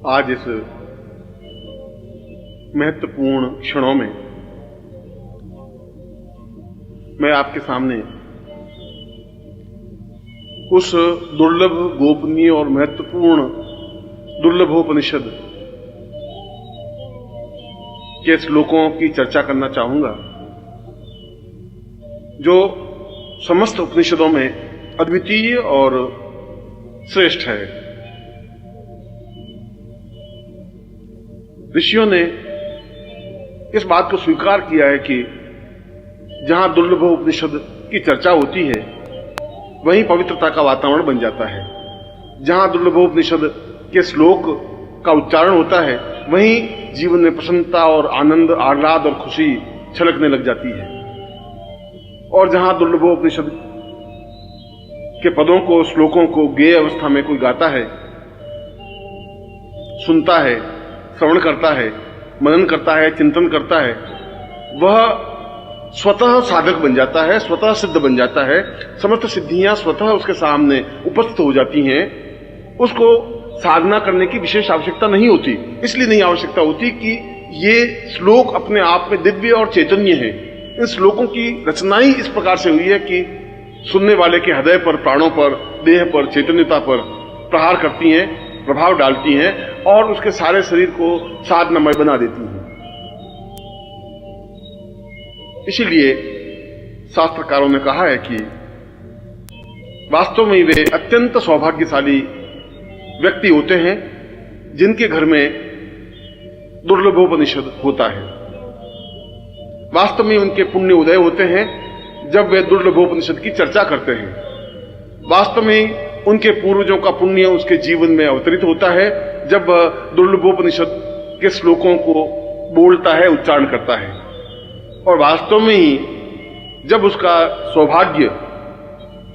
आज इस महत्वपूर्ण क्षणों में मैं आपके सामने उस दुर्लभ, गोपनीय और महत्वपूर्ण दुर्लभोपनिषद के श्लोकों की चर्चा करना चाहूंगा, जो समस्त उपनिषदों में अद्वितीय और श्रेष्ठ है। ऋषियों ने इस बात को स्वीकार किया है कि जहां दुर्लभोपनिषद की चर्चा होती है वहीं पवित्रता का वातावरण बन जाता है। जहां दुर्लभोपनिषद के श्लोक का उच्चारण होता है वहीं जीवन में प्रसन्नता और आनंद, आह्लाद और खुशी छलकने लग जाती है। और जहां दुर्लभोपनिषद के पदों को, श्लोकों को गेय अवस्था में कोई गाता है, सुनता है, श्रवण करता है, मनन करता है, चिंतन करता है, वह स्वतः साधक बन जाता है, स्वतः सिद्ध बन जाता है। समस्त सिद्धियां स्वतः उसके सामने उपस्थित हो जाती हैं। उसको साधना करने की विशेष आवश्यकता नहीं होती। इसलिए नहीं आवश्यकता होती कि ये श्लोक अपने आप में दिव्य और चैतन्य है। इन श्लोकों की रचना ही इस प्रकार से हुई है कि सुनने वाले के हृदय पर, प्राणों पर, देह पर, चैतन्यता पर प्रहार करती हैं, प्रभाव डालती हैं और उसके सारे शरीर को साधनामय बना देती हैं। इसीलिए शास्त्रकारों ने कहा है कि वास्तव में वे अत्यंत सौभाग्यशाली व्यक्ति होते हैं जिनके घर में दुर्लभोपनिषद होता है। वास्तव में उनके पुण्य उदय होते हैं जब वे दुर्लभोपनिषद की चर्चा करते हैं। वास्तव में उनके पूर्वजों का पुण्य उसके जीवन में अवतरित होता है जब दुर्लभोपनिषद के श्लोकों को बोलता है, उच्चारण करता है। और वास्तव में ही जब उसका सौभाग्य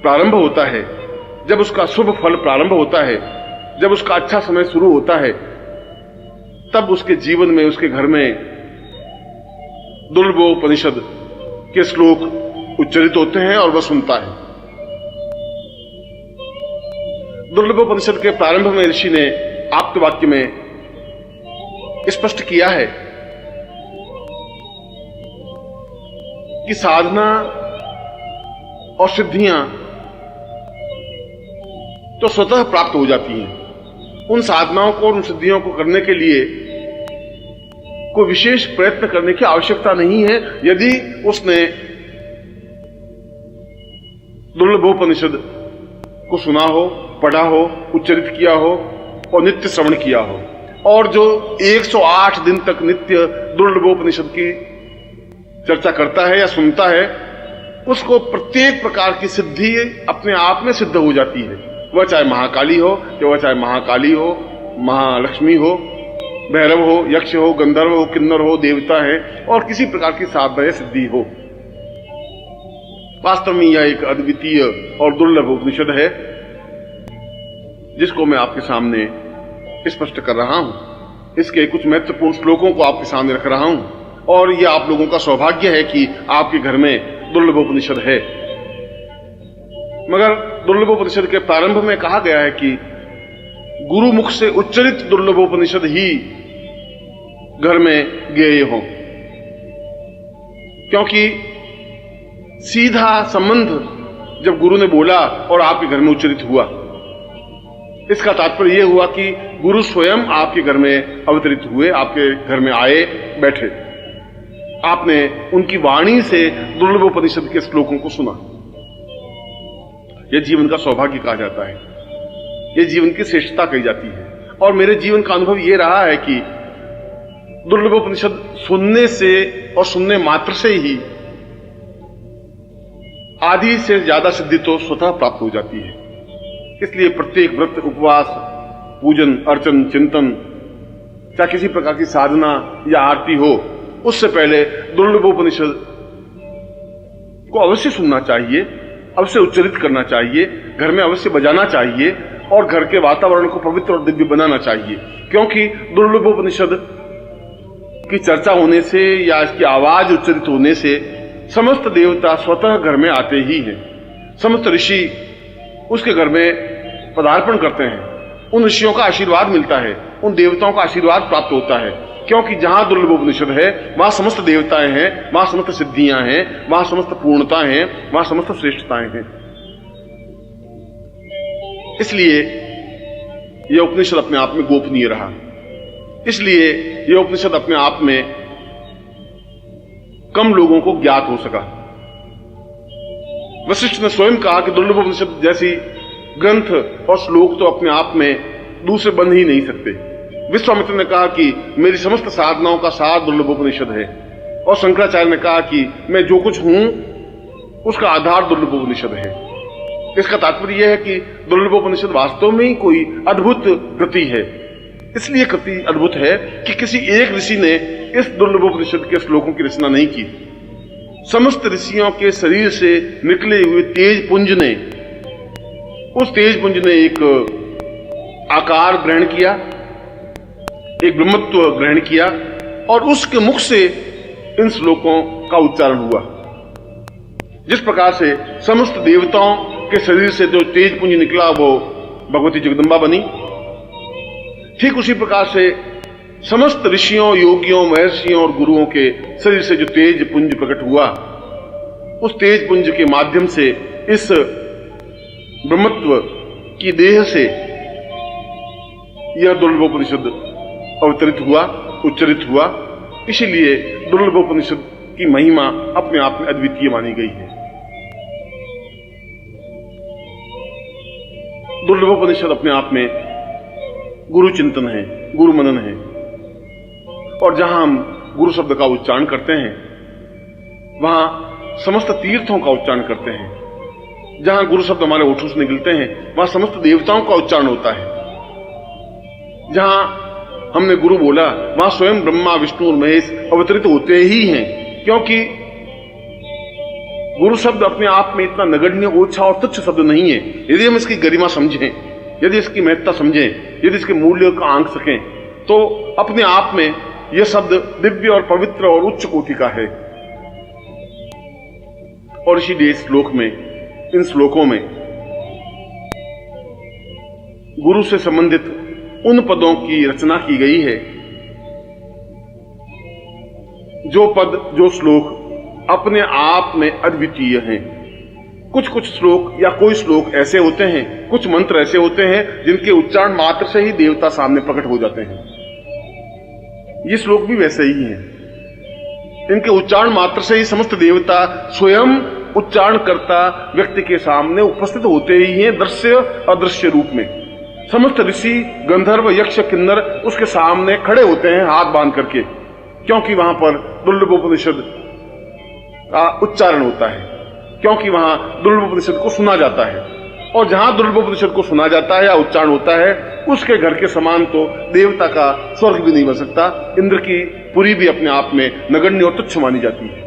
प्रारंभ होता है, जब उसका शुभ फल प्रारंभ होता है, जब उसका अच्छा समय शुरू होता है, तब उसके जीवन में, उसके घर में दुर्लभोपनिषद के श्लोक उच्चरित होते हैं और वह सुनता है। दुर्लभोपनिषद के प्रारंभ में ऋषि ने आप्तवाक्य में स्पष्ट किया है कि साधना और सिद्धियां तो स्वतः प्राप्त हो जाती हैं। उन साधनाओं को और उन सिद्धियों को करने के लिए कोई विशेष प्रयत्न करने की आवश्यकता नहीं है। यदि उसने दुर्लभोपनिषद को सुना हो, पढ़ा हो, उच्चरित किया हो और नित्य श्रवण किया हो, और जो 108 दिन तक नित्य दुर्लभोपनिषद की चर्चा करता है या सुनता है, उसको प्रत्येक प्रकार की सिद्धि अपने आप में सिद्ध हो जाती है। वह चाहे महाकाली हो, वह चाहे महाकाली हो, महालक्ष्मी हो, भैरव हो, यक्ष हो, गंधर्व हो, किन्नर हो, देवता है और किसी प्रकार की साधना या सिद्धि हो। वास्तव में यह एक अद्वितीय और दुर्लभ उपनिषद है जिसको मैं आपके सामने स्पष्ट कर रहा हूं। इसके कुछ महत्वपूर्ण श्लोकों को आपके सामने रख रहा हूं और यह आप लोगों का सौभाग्य है कि आपके घर में दुर्लभोपनिषद है। मगर दुर्लभोपनिषद के प्रारंभ में कहा गया है कि गुरु मुख से उच्चरित दुर्लभोपनिषद ही घर में गेय हो, क्योंकि सीधा संबंध जब गुरु ने बोला और आपके घर में उच्चरित हुआ, इसका तात्पर्य यह हुआ कि गुरु स्वयं आपके घर में अवतरित हुए, आपके घर में आए, बैठे। आपने उनकी वाणी से दुर्लभोपनिषद के श्लोकों को सुना। यह जीवन का सौभाग्य कहा जाता है, यह जीवन की श्रेष्ठता कही जाती है। और मेरे जीवन का अनुभव यह रहा है कि दुर्लभोपनिषद सुनने से और सुनने मात्र से ही आधी से ज्यादा सिद्धि तो स्वतः प्राप्त हो जाती है। इसलिए प्रत्येक व्रत, उपवास, पूजन, अर्चन, चिंतन, चाहे किसी प्रकार की साधना या आरती हो, उससे पहले दुर्लभोपनिषद को अवश्य सुनना चाहिए, अवश्य उच्चरित करना चाहिए, घर में अवश्य बजाना चाहिए और घर के वातावरण को पवित्र और दिव्य बनाना चाहिए। क्योंकि दुर्लभोपनिषद की चर्चा होने से या इसकी आवाज उच्चरित होने से समस्त देवता स्वतः घर में आते ही हैं। समस्त ऋषि उसके घर में पदार्पण करते हैं उन ऋषियों का आशीर्वाद मिलता है, उन देवताओं का आशीर्वाद प्राप्त होता है, क्योंकि जहां दुर्लभोपनिषद है वहां समस्त देवताएं हैं, वहां समस्त सिद्धियां हैं, वहां समस्त पूर्णताएं हैं, वहां समस्त श्रेष्ठताएं हैं। इसलिए यह उपनिषद अपने आप में गोपनीय रहा, इसलिए यह उपनिषद अपने आप में कम लोगों को ज्ञात हो सका। वशिष्ठ ने स्वयं कहा कि दुर्लभोपनिषद जैसी ग्रंथ और श्लोक तो अपने आप में दूसरे बन ही नहीं सकते। विश्वामित्र ने कहा कि मेरी समस्त साधनाओं का सार दुर्लभोपनिषद है, और शंकराचार्य ने कहा कि मैं जो कुछ हूं उसका आधार दुर्लभोपनिषद है। इसका तात्पर्य यह है कि दुर्लभोपनिषद वास्तव में ही कोई अद्भुत कृति है। इसलिए कृति अद्भुत है कि किसी एक ऋषि ने इस दुर्लभोपनिषद के श्लोकों की रचना नहीं की। समस्त ऋषियों के शरीर से निकले हुए तेज पुंज ने, उस तेज पुंज ने एक आकार ग्रहण किया, एक ब्रह्मत्व ग्रहण किया, और उसके मुख से इन श्लोकों का उच्चारण हुआ। जिस प्रकार से समस्त देवताओं के शरीर से जो तेज पुंज निकला वो भगवती जगदम्बा बनी, ठीक उसी प्रकार से समस्त ऋषियों, योगियों, महर्षियों और गुरुओं के शरीर से जो तेज पुंज प्रकट हुआ, उस तेज पुंज के माध्यम से इस ब्रह्मत्व की देह से यह दुर्लभोपनिषद अवतरित हुआ, उच्चरित हुआ। इसीलिए दुर्लभोपनिषद की महिमा अपने आप में अद्वितीय मानी गई है। दुर्लभोपनिषद अपने आप में गुरु चिंतन है, गुरु मनन है, और जहां हम गुरु शब्द का उच्चारण करते हैं वहां समस्त तीर्थों का उच्चारण करते हैं। जहां गुरु शब्द हमारे ओठों से निकलते हैं वहां समस्त देवताओं का उच्चारण होता है। जहां हमने गुरु बोला वहां स्वयं ब्रह्मा, विष्णु और महेश अवतरित होते ही हैं, क्योंकि गुरु शब्द अपने आप में इतना नगण्य, ओछा और तुच्छ शब्द नहीं है। यदि हम इसकी गरिमा समझें, यदि इसकी महत्ता समझें, यदि इसके मूल्य का आंक सकें, तो अपने आप में यह शब्द दिव्य और पवित्र और उच्च कोटि का है। और इसीलिए इस श्लोक में, इन श्लोकों में गुरु से संबंधित उन पदों की रचना की गई है जो पद, जो श्लोक अपने आप में अद्वितीय हैं। कुछ कुछ श्लोक या कोई श्लोक ऐसे होते हैं, कुछ मंत्र ऐसे होते हैं जिनके उच्चारण मात्र से ही देवता सामने प्रकट हो जाते हैं। ये श्लोक भी वैसे ही हैं। इनके उच्चारण मात्र से ही समस्त देवता स्वयं उच्चारण करता व्यक्ति के सामने उपस्थित होते ही हैं, दृश्य अदृश्य रूप में। समस्त ऋषि, गंधर्व, यक्ष, किन्नर उसके सामने खड़े होते हैं हाथ बांध करके, क्योंकि वहां पर दुर्लभोपनिषद का उच्चारण होता है, क्योंकि वहां दुर्लभोपनिषद को सुना जाता है। और जहां दुर्लभोपनिषद को सुना जाता है या उच्चारण होता है, उसके घर के समान तो देवता का स्वर्ग भी नहीं बन सकता। इंद्र की पुरी भी अपने आप में नगण्य और तुच्छ मानी जाती है,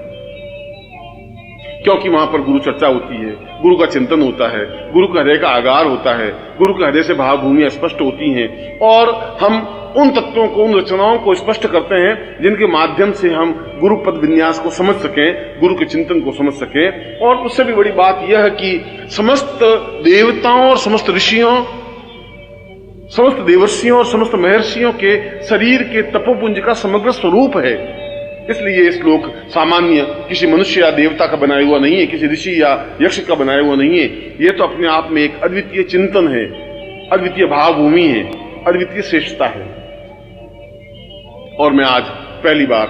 क्योंकि वहां पर गुरु चर्चा होती है, गुरु का चिंतन होता है, गुरु का हृदय का आगार होता है, गुरु के हृदय से भावभूमियां स्पष्ट होती हैं, और हम उन तत्वों को, उन रचनाओं को स्पष्ट करते हैं जिनके माध्यम से हम गुरु पद विन्यास को समझ सकें, गुरु के चिंतन को समझ सकें। और उससे भी बड़ी बात यह है कि समस्त देवताओं और समस्त ऋषियों, समस्त देवर्षियों और समस्त महर्षियों के शरीर के तपोपुंज का समग्र स्वरूप है। इसलिए ये श्लोक सामान्य किसी मनुष्य या देवता का बनाया हुआ नहीं है, किसी ऋषि या यक्ष का बनाया हुआ नहीं है। ये तो अपने आप में एक अद्वितीय चिंतन है, अद्वितीय भावभूमि है, अद्वितीय श्रेष्ठता है। और मैं आज पहली बार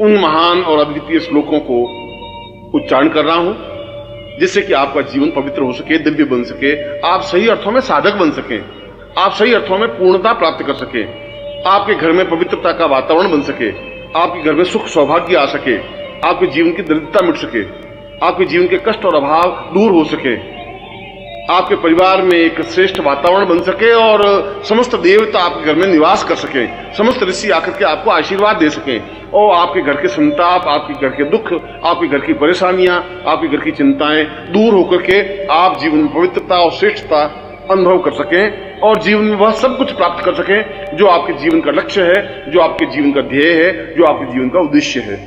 उन महान और अद्वितीय श्लोकों को उच्चारण कर रहा हूं, जिससे कि आपका जीवन पवित्र हो सके, दिव्य बन सके, आप सही अर्थों में साधक बन सकें, आप सही अर्थों में पूर्णता प्राप्त कर सकें, आपके घर में पवित्रता का वातावरण बन सके, आपके घर में सुख सौभाग्य आ सके, आपके जीवन की दरिद्रता मिट सके, आपके जीवन के कष्ट और अभाव दूर हो सके, आपके परिवार में एक श्रेष्ठ वातावरण बन सके, और समस्त देवता आपके घर में निवास कर सके, समस्त ऋषि आकर के आपको आशीर्वाद दे सके, और आपके घर के संताप, आपके घर के दुख, आपके घर की परेशानियां, आपके घर की चिंताएं दूर होकर के आप जीवन में पवित्रता और श्रेष्ठता अनुभव कर सकें, और जीवन में वह सब कुछ प्राप्त कर सकें जो आपके जीवन का लक्ष्य है, जो आपके जीवन का ध्येय है, जो आपके जीवन का उद्देश्य है।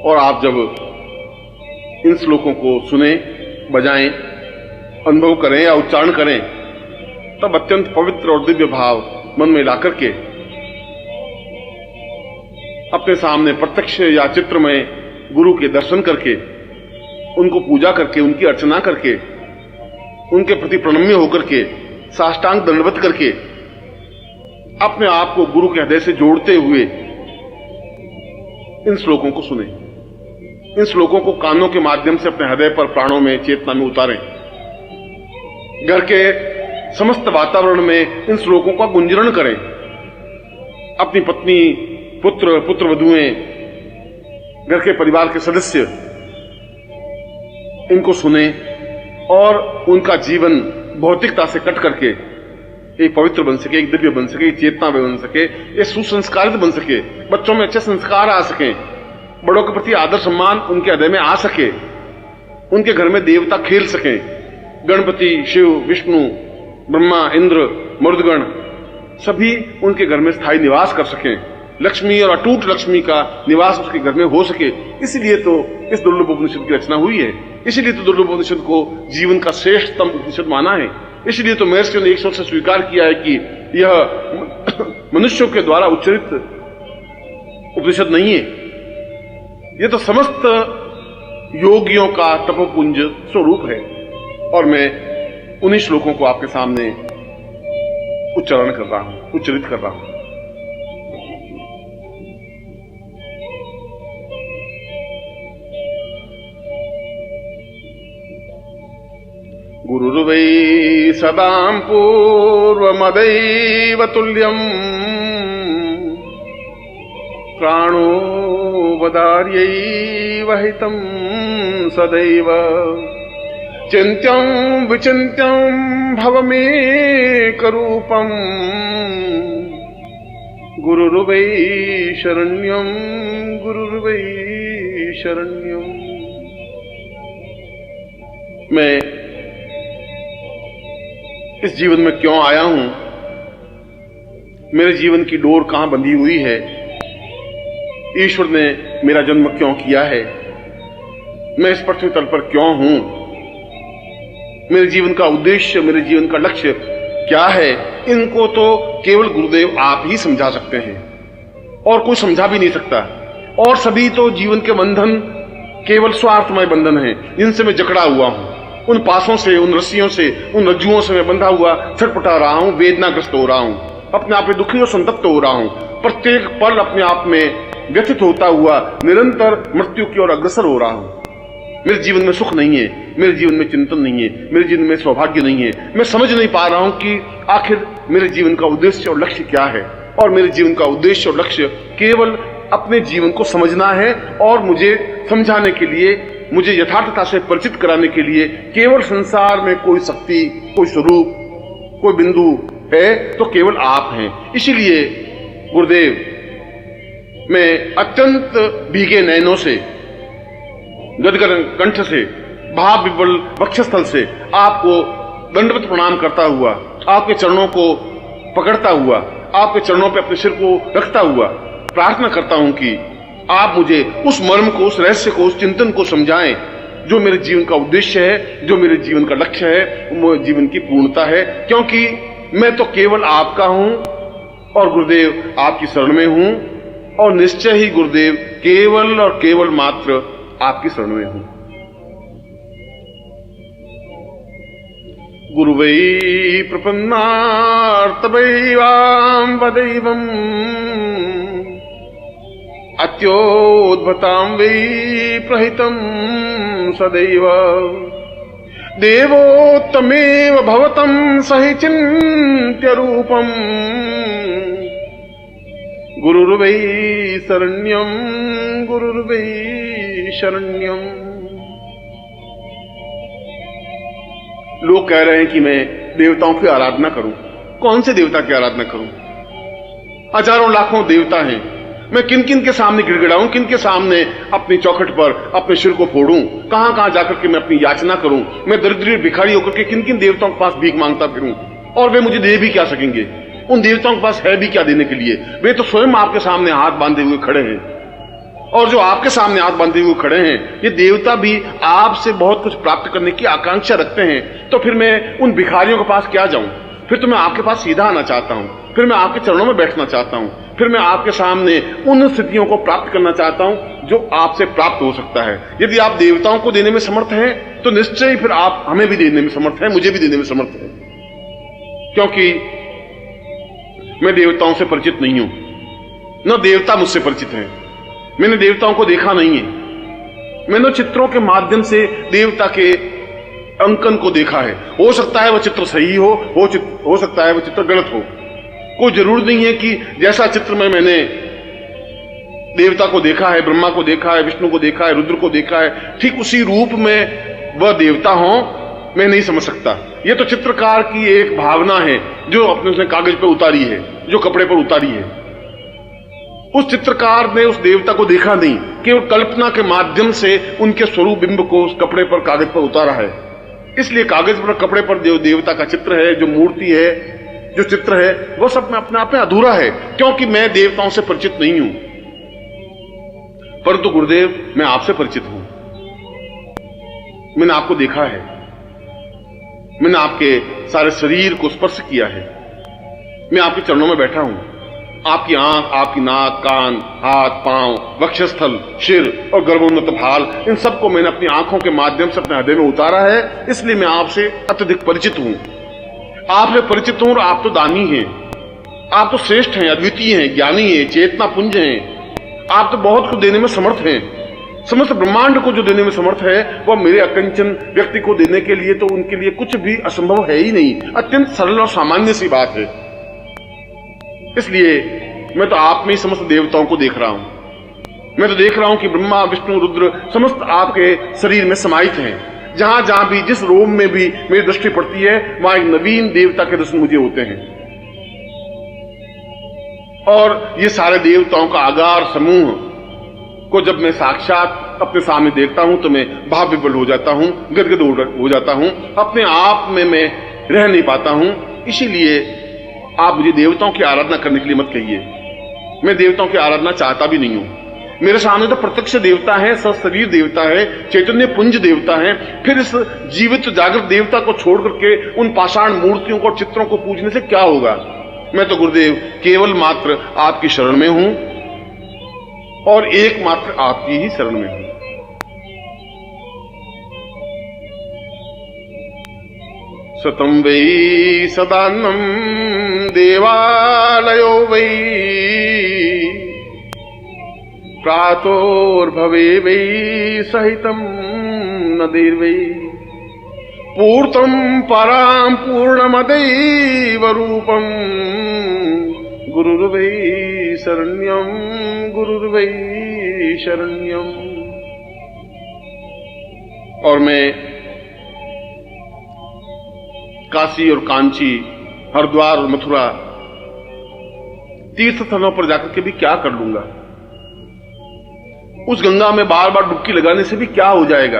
और आप जब इन श्लोकों को सुने, बजाएं, अनुभव करें या उच्चारण करें, तब अत्यंत पवित्र और दिव्य भाव मन में लाकर के अपने सामने प्रत्यक्ष या चित्र में गुरु के दर्शन करके, उनको पूजा करके, उनकी अर्चना करके, उनके प्रति प्रणम्य होकर के, साष्टांग दंडवत करके अपने आप को गुरु के हृदय से जोड़ते हुए इन श्लोकों को सुने, इन श्लोकों को कानों के माध्यम से अपने हृदय पर, प्राणों में, चेतना में उतारें। घर के समस्त वातावरण में इन श्लोकों का गुंजरण करें। अपनी पत्नी, पुत्र, पुत्रवधुएं, घर के परिवार के सदस्य इनको सुने और उनका जीवन भौतिकता से कट करके एक पवित्र बन सके, एक दिव्य बन सके, एक चेतना बन सके, एक सुसंस्कारित बन सके, बच्चों में अच्छे संस्कार आ सके, बड़ों के प्रति आदर सम्मान उनके हृदय में आ सके, उनके घर में देवता खेल सके, गणपति, शिव, विष्णु, ब्रह्मा, इंद्र, मरुदगण सभी उनके घर में स्थायी निवास कर सकें, लक्ष्मी और अटूट लक्ष्मी का निवास उसके घर में हो सके। इसलिए तो इस दुर्लभ उपनिषद की रचना हुई है, इसलिए तो दुर्लभ उपनिषद को जीवन का श्रेष्ठतम उपनिषद माना है, इसलिए तो महर्षियों ने एक स्वर से स्वीकार किया है कि यह मनुष्यों के द्वारा उच्चरित उपनिषद नहीं है, यह तो समस्त योगियों का तपोपुंज स्वरूप है। और मैं उन्हीं श्लोकों को आपके सामने उच्चारण कर रहा हूं, उच्चरित कर रहा हूं। गुरुर्वै सदां पूर्वमदैव तुल्यम् प्राणो वदार्यैव हितं सदैव चिन्त्यं विचिन्त्यं भवमेकरूपम् गुरुर्वै शरण्यं गुरुर्वै शरण्यम्। मैं इस जीवन में क्यों आया हूं, मेरे जीवन की डोर कहां बंधी हुई है, ईश्वर ने मेरा जन्म क्यों किया है, मैं इस पृथ्वी तल पर क्यों हूं, मेरे जीवन का उद्देश्य, मेरे जीवन का लक्ष्य क्या है, इनको तो केवल गुरुदेव आप ही समझा सकते हैं और कोई समझा भी नहीं सकता। और सभी तो जीवन के बंधन केवल स्वार्थमय बंधन हैं जिनसे मैं जकड़ा हुआ हूं, उन पासों से, उन रस्सियों से, उन रज्जुओं से मैं बंधा हुआ छटपटा रहा हूं, वेदनाग्रस्त हो रहा हूं, अपने आप में दुखी और संतप्त हो रहा हूं, प्रत्येक पल अपने आप में व्यथित होता हुआ निरंतर मृत्यु की ओर अग्रसर हो रहा हूं। मेरे जीवन में सुख नहीं है, मेरे जीवन में चिंतन नहीं है, मेरे जीवन में सौभाग्य नहीं है। मैं समझ नहीं पा रहा हूं कि आखिर मेरे जीवन का उद्देश्य और लक्ष्य क्या है। और मेरे जीवन का उद्देश्य और लक्ष्य केवल अपने जीवन को समझना है और मुझे समझाने के लिए, मुझे यथार्थता से परिचित कराने के लिए केवल संसार में कोई शक्ति, कोई स्वरूप, कोई बिंदु है तो केवल आप हैं। इसीलिए गुरुदेव, मैं अत्यंत भीगे नयनों से, गदगद कंठ से, भाव विवल वक्षस्थल से आपको दंडवत प्रणाम करता हुआ, आपके चरणों को पकड़ता हुआ, आपके चरणों पे अपने सिर को रखता हुआ प्रार्थना करता हूं कि आप मुझे उस मर्म को, उस रहस्य को, उस चिंतन को समझाएं जो मेरे जीवन का उद्देश्य है, जो मेरे जीवन का लक्ष्य है, वो जीवन की पूर्णता है। क्योंकि मैं तो केवल आपका हूं और गुरुदेव आपकी शरण में हूं, और निश्चय ही गुरुदेव केवल और केवल मात्र आपकी शरण में हूं। गुरुवै प्रपन्नार्तवैवां वदैवम् अत्योद्भतां वै प्रहितं सदैव देवोत्तमेव भवतं सहि चिन्त्य रूपम् गुरुर्वै शरण्यं गुरुर्वै शरण्यम्। लोग कह रहे हैं कि मैं देवताओं की आराधना करूं। कौन से देवता की आराधना करूं? हजारों लाखों देवता हैं। मैं किन किन के सामने गिड़गिड़ाऊं, किन के सामने अपनी चौखट पर अपने सिर को फोड़ूं, कहां कहां जाकर के मैं अपनी याचना करूं, मैं दरिद्र भिखारी होकर के किन किन देवताओं के पास भीख मांगता फिरूं, और वे मुझे दे भी क्या सकेंगे? उन देवताओं के पास है भी क्या देने के लिए? वे तो स्वयं आपके सामने हाथ बांधे हुए खड़े हैं। और जो आपके सामने हाथ बांधे हुए खड़े हैं, ये देवता भी आपसे बहुत कुछ प्राप्त करने की आकांक्षा रखते हैं। तो फिर मैं उन भिखारियों के पास क्या जाऊं? फिर तो मैं आपके पास सीधा आना चाहता हूं, फिर मैं आपके चरणों में बैठना चाहता हूं, फिर मैं आपके सामने उन स्थितियों को प्राप्त करना चाहता हूं जो आपसे प्राप्त हो सकता है। यदि आप देवताओं को देने में समर्थ हैं तो निश्चय फिर आप हमें भी देने में समर्थ हैं, मुझे भी देने में समर्थ हैं, क्योंकि मैं देवताओं से परिचित नहीं हूं, न देवता मुझसे परिचित हैं। मैंने देवताओं को देखा नहीं है। मैंने चित्रों के माध्यम से देवता के अंकन को देखा है। हो सकता है वह चित्र सही हो सकता है वह चित्र गलत हो। कोई जरूर नहीं है कि जैसा चित्र में मैंने देवता को देखा है, ब्रह्मा को देखा है, विष्णु को देखा है, रुद्र को देखा है, ठीक उसी रूप में वह देवता हो। मैं नहीं समझ सकता। यह तो चित्रकार की एक भावना है जो अपने उसने कागज पर उतारी है, जो कपड़े पर उतारी है। उस चित्रकार ने उस देवता को देखा नहीं, केवल कल्पना के माध्यम से उनके स्वरूप बिंब को उस कपड़े पर, कागज पर उतारा है। इसलिए कागज पर, कपड़े पर जो देवता का चित्र है, जो मूर्ति है, जो चित्र है, वह सब में अपने आप में अधूरा है, क्योंकि मैं देवताओं से परिचित नहीं हूं। परंतु गुरुदेव, मैं आपसे परिचित हूं। मैंने आपको देखा है, मैंने आपके सारे शरीर को स्पर्श किया है। मैं आपके चरणों में बैठा हूं। आपकी आंख, आपकी नाक, कान, हाथ, पांव, वक्षस्थल, सिर और गर्भोन्नत भाल, इन सबको मैंने अपनी आंखों के माध्यम से अपने हृदय में उतारा है। इसलिए मैं आपसे अत्यधिक परिचित हूं। आपसे परिचित हूं और आप तो दानी हैं, आप तो श्रेष्ठ हैं, अद्वितीय हैं, ज्ञानी हैं, चेतना पुंज हैं। आप तो बहुत कुछ देने में समर्थ हैं। समस्त ब्रह्मांड को जो देने में समर्थ है, वह मेरे अकंचन व्यक्ति को देने के लिए तो उनके लिए कुछ भी असंभव है ही नहीं। अत्यंत सरल और सामान्य सी बात है। इसलिए मैं तो आप में ही समस्त देवताओं को देख रहा हूं। मैं तो देख रहा हूं कि ब्रह्मा, विष्णु, रुद्र समस्त आपके शरीर में समाहित हैं। जहां जहां भी, जिस रोम में भी मेरी दृष्टि पड़ती है, वहां एक नवीन देवता के दर्शन मुझे होते हैं। और ये सारे देवताओं का आगार समूह को जब मैं साक्षात अपने सामने देखता हूं तो मैं भाव विवल हो जाता हूं, गदगद हो जाता हूं। अपने आप में मैं रह नहीं पाता हूं। इसीलिए आप मुझे देवताओं की आराधना करने के लिए मत कहिए। मैं देवताओं की आराधना चाहता भी नहीं हूं। मेरे सामने तो प्रत्यक्ष देवता है, सशरीर देवता है, चैतन्य पुंज देवता है। फिर इस जीवित जागृत देवता को छोड़ करके उन पाषाण मूर्तियों को, चित्रों को पूजने से क्या होगा? मैं तो गुरुदेव केवल मात्र आपकी शरण में हूं और एकमात्र आपकी ही शरण में हूं। सतं वै सदान्नं देवालयो वै प्रातोर्भवे वै सहितं नदीर्वै पूर्तं परां पूर्णमदैव रूपं गुरुर्वै शरण्यं गुरुर्वै शरण्यम। और मैं काशी और कांची, हरिद्वार और मथुरा तीर्थ स्थलों पर जाकर के भी क्या कर लूंगा? उस गंगा में बार बार डुबकी लगाने से भी क्या हो जाएगा?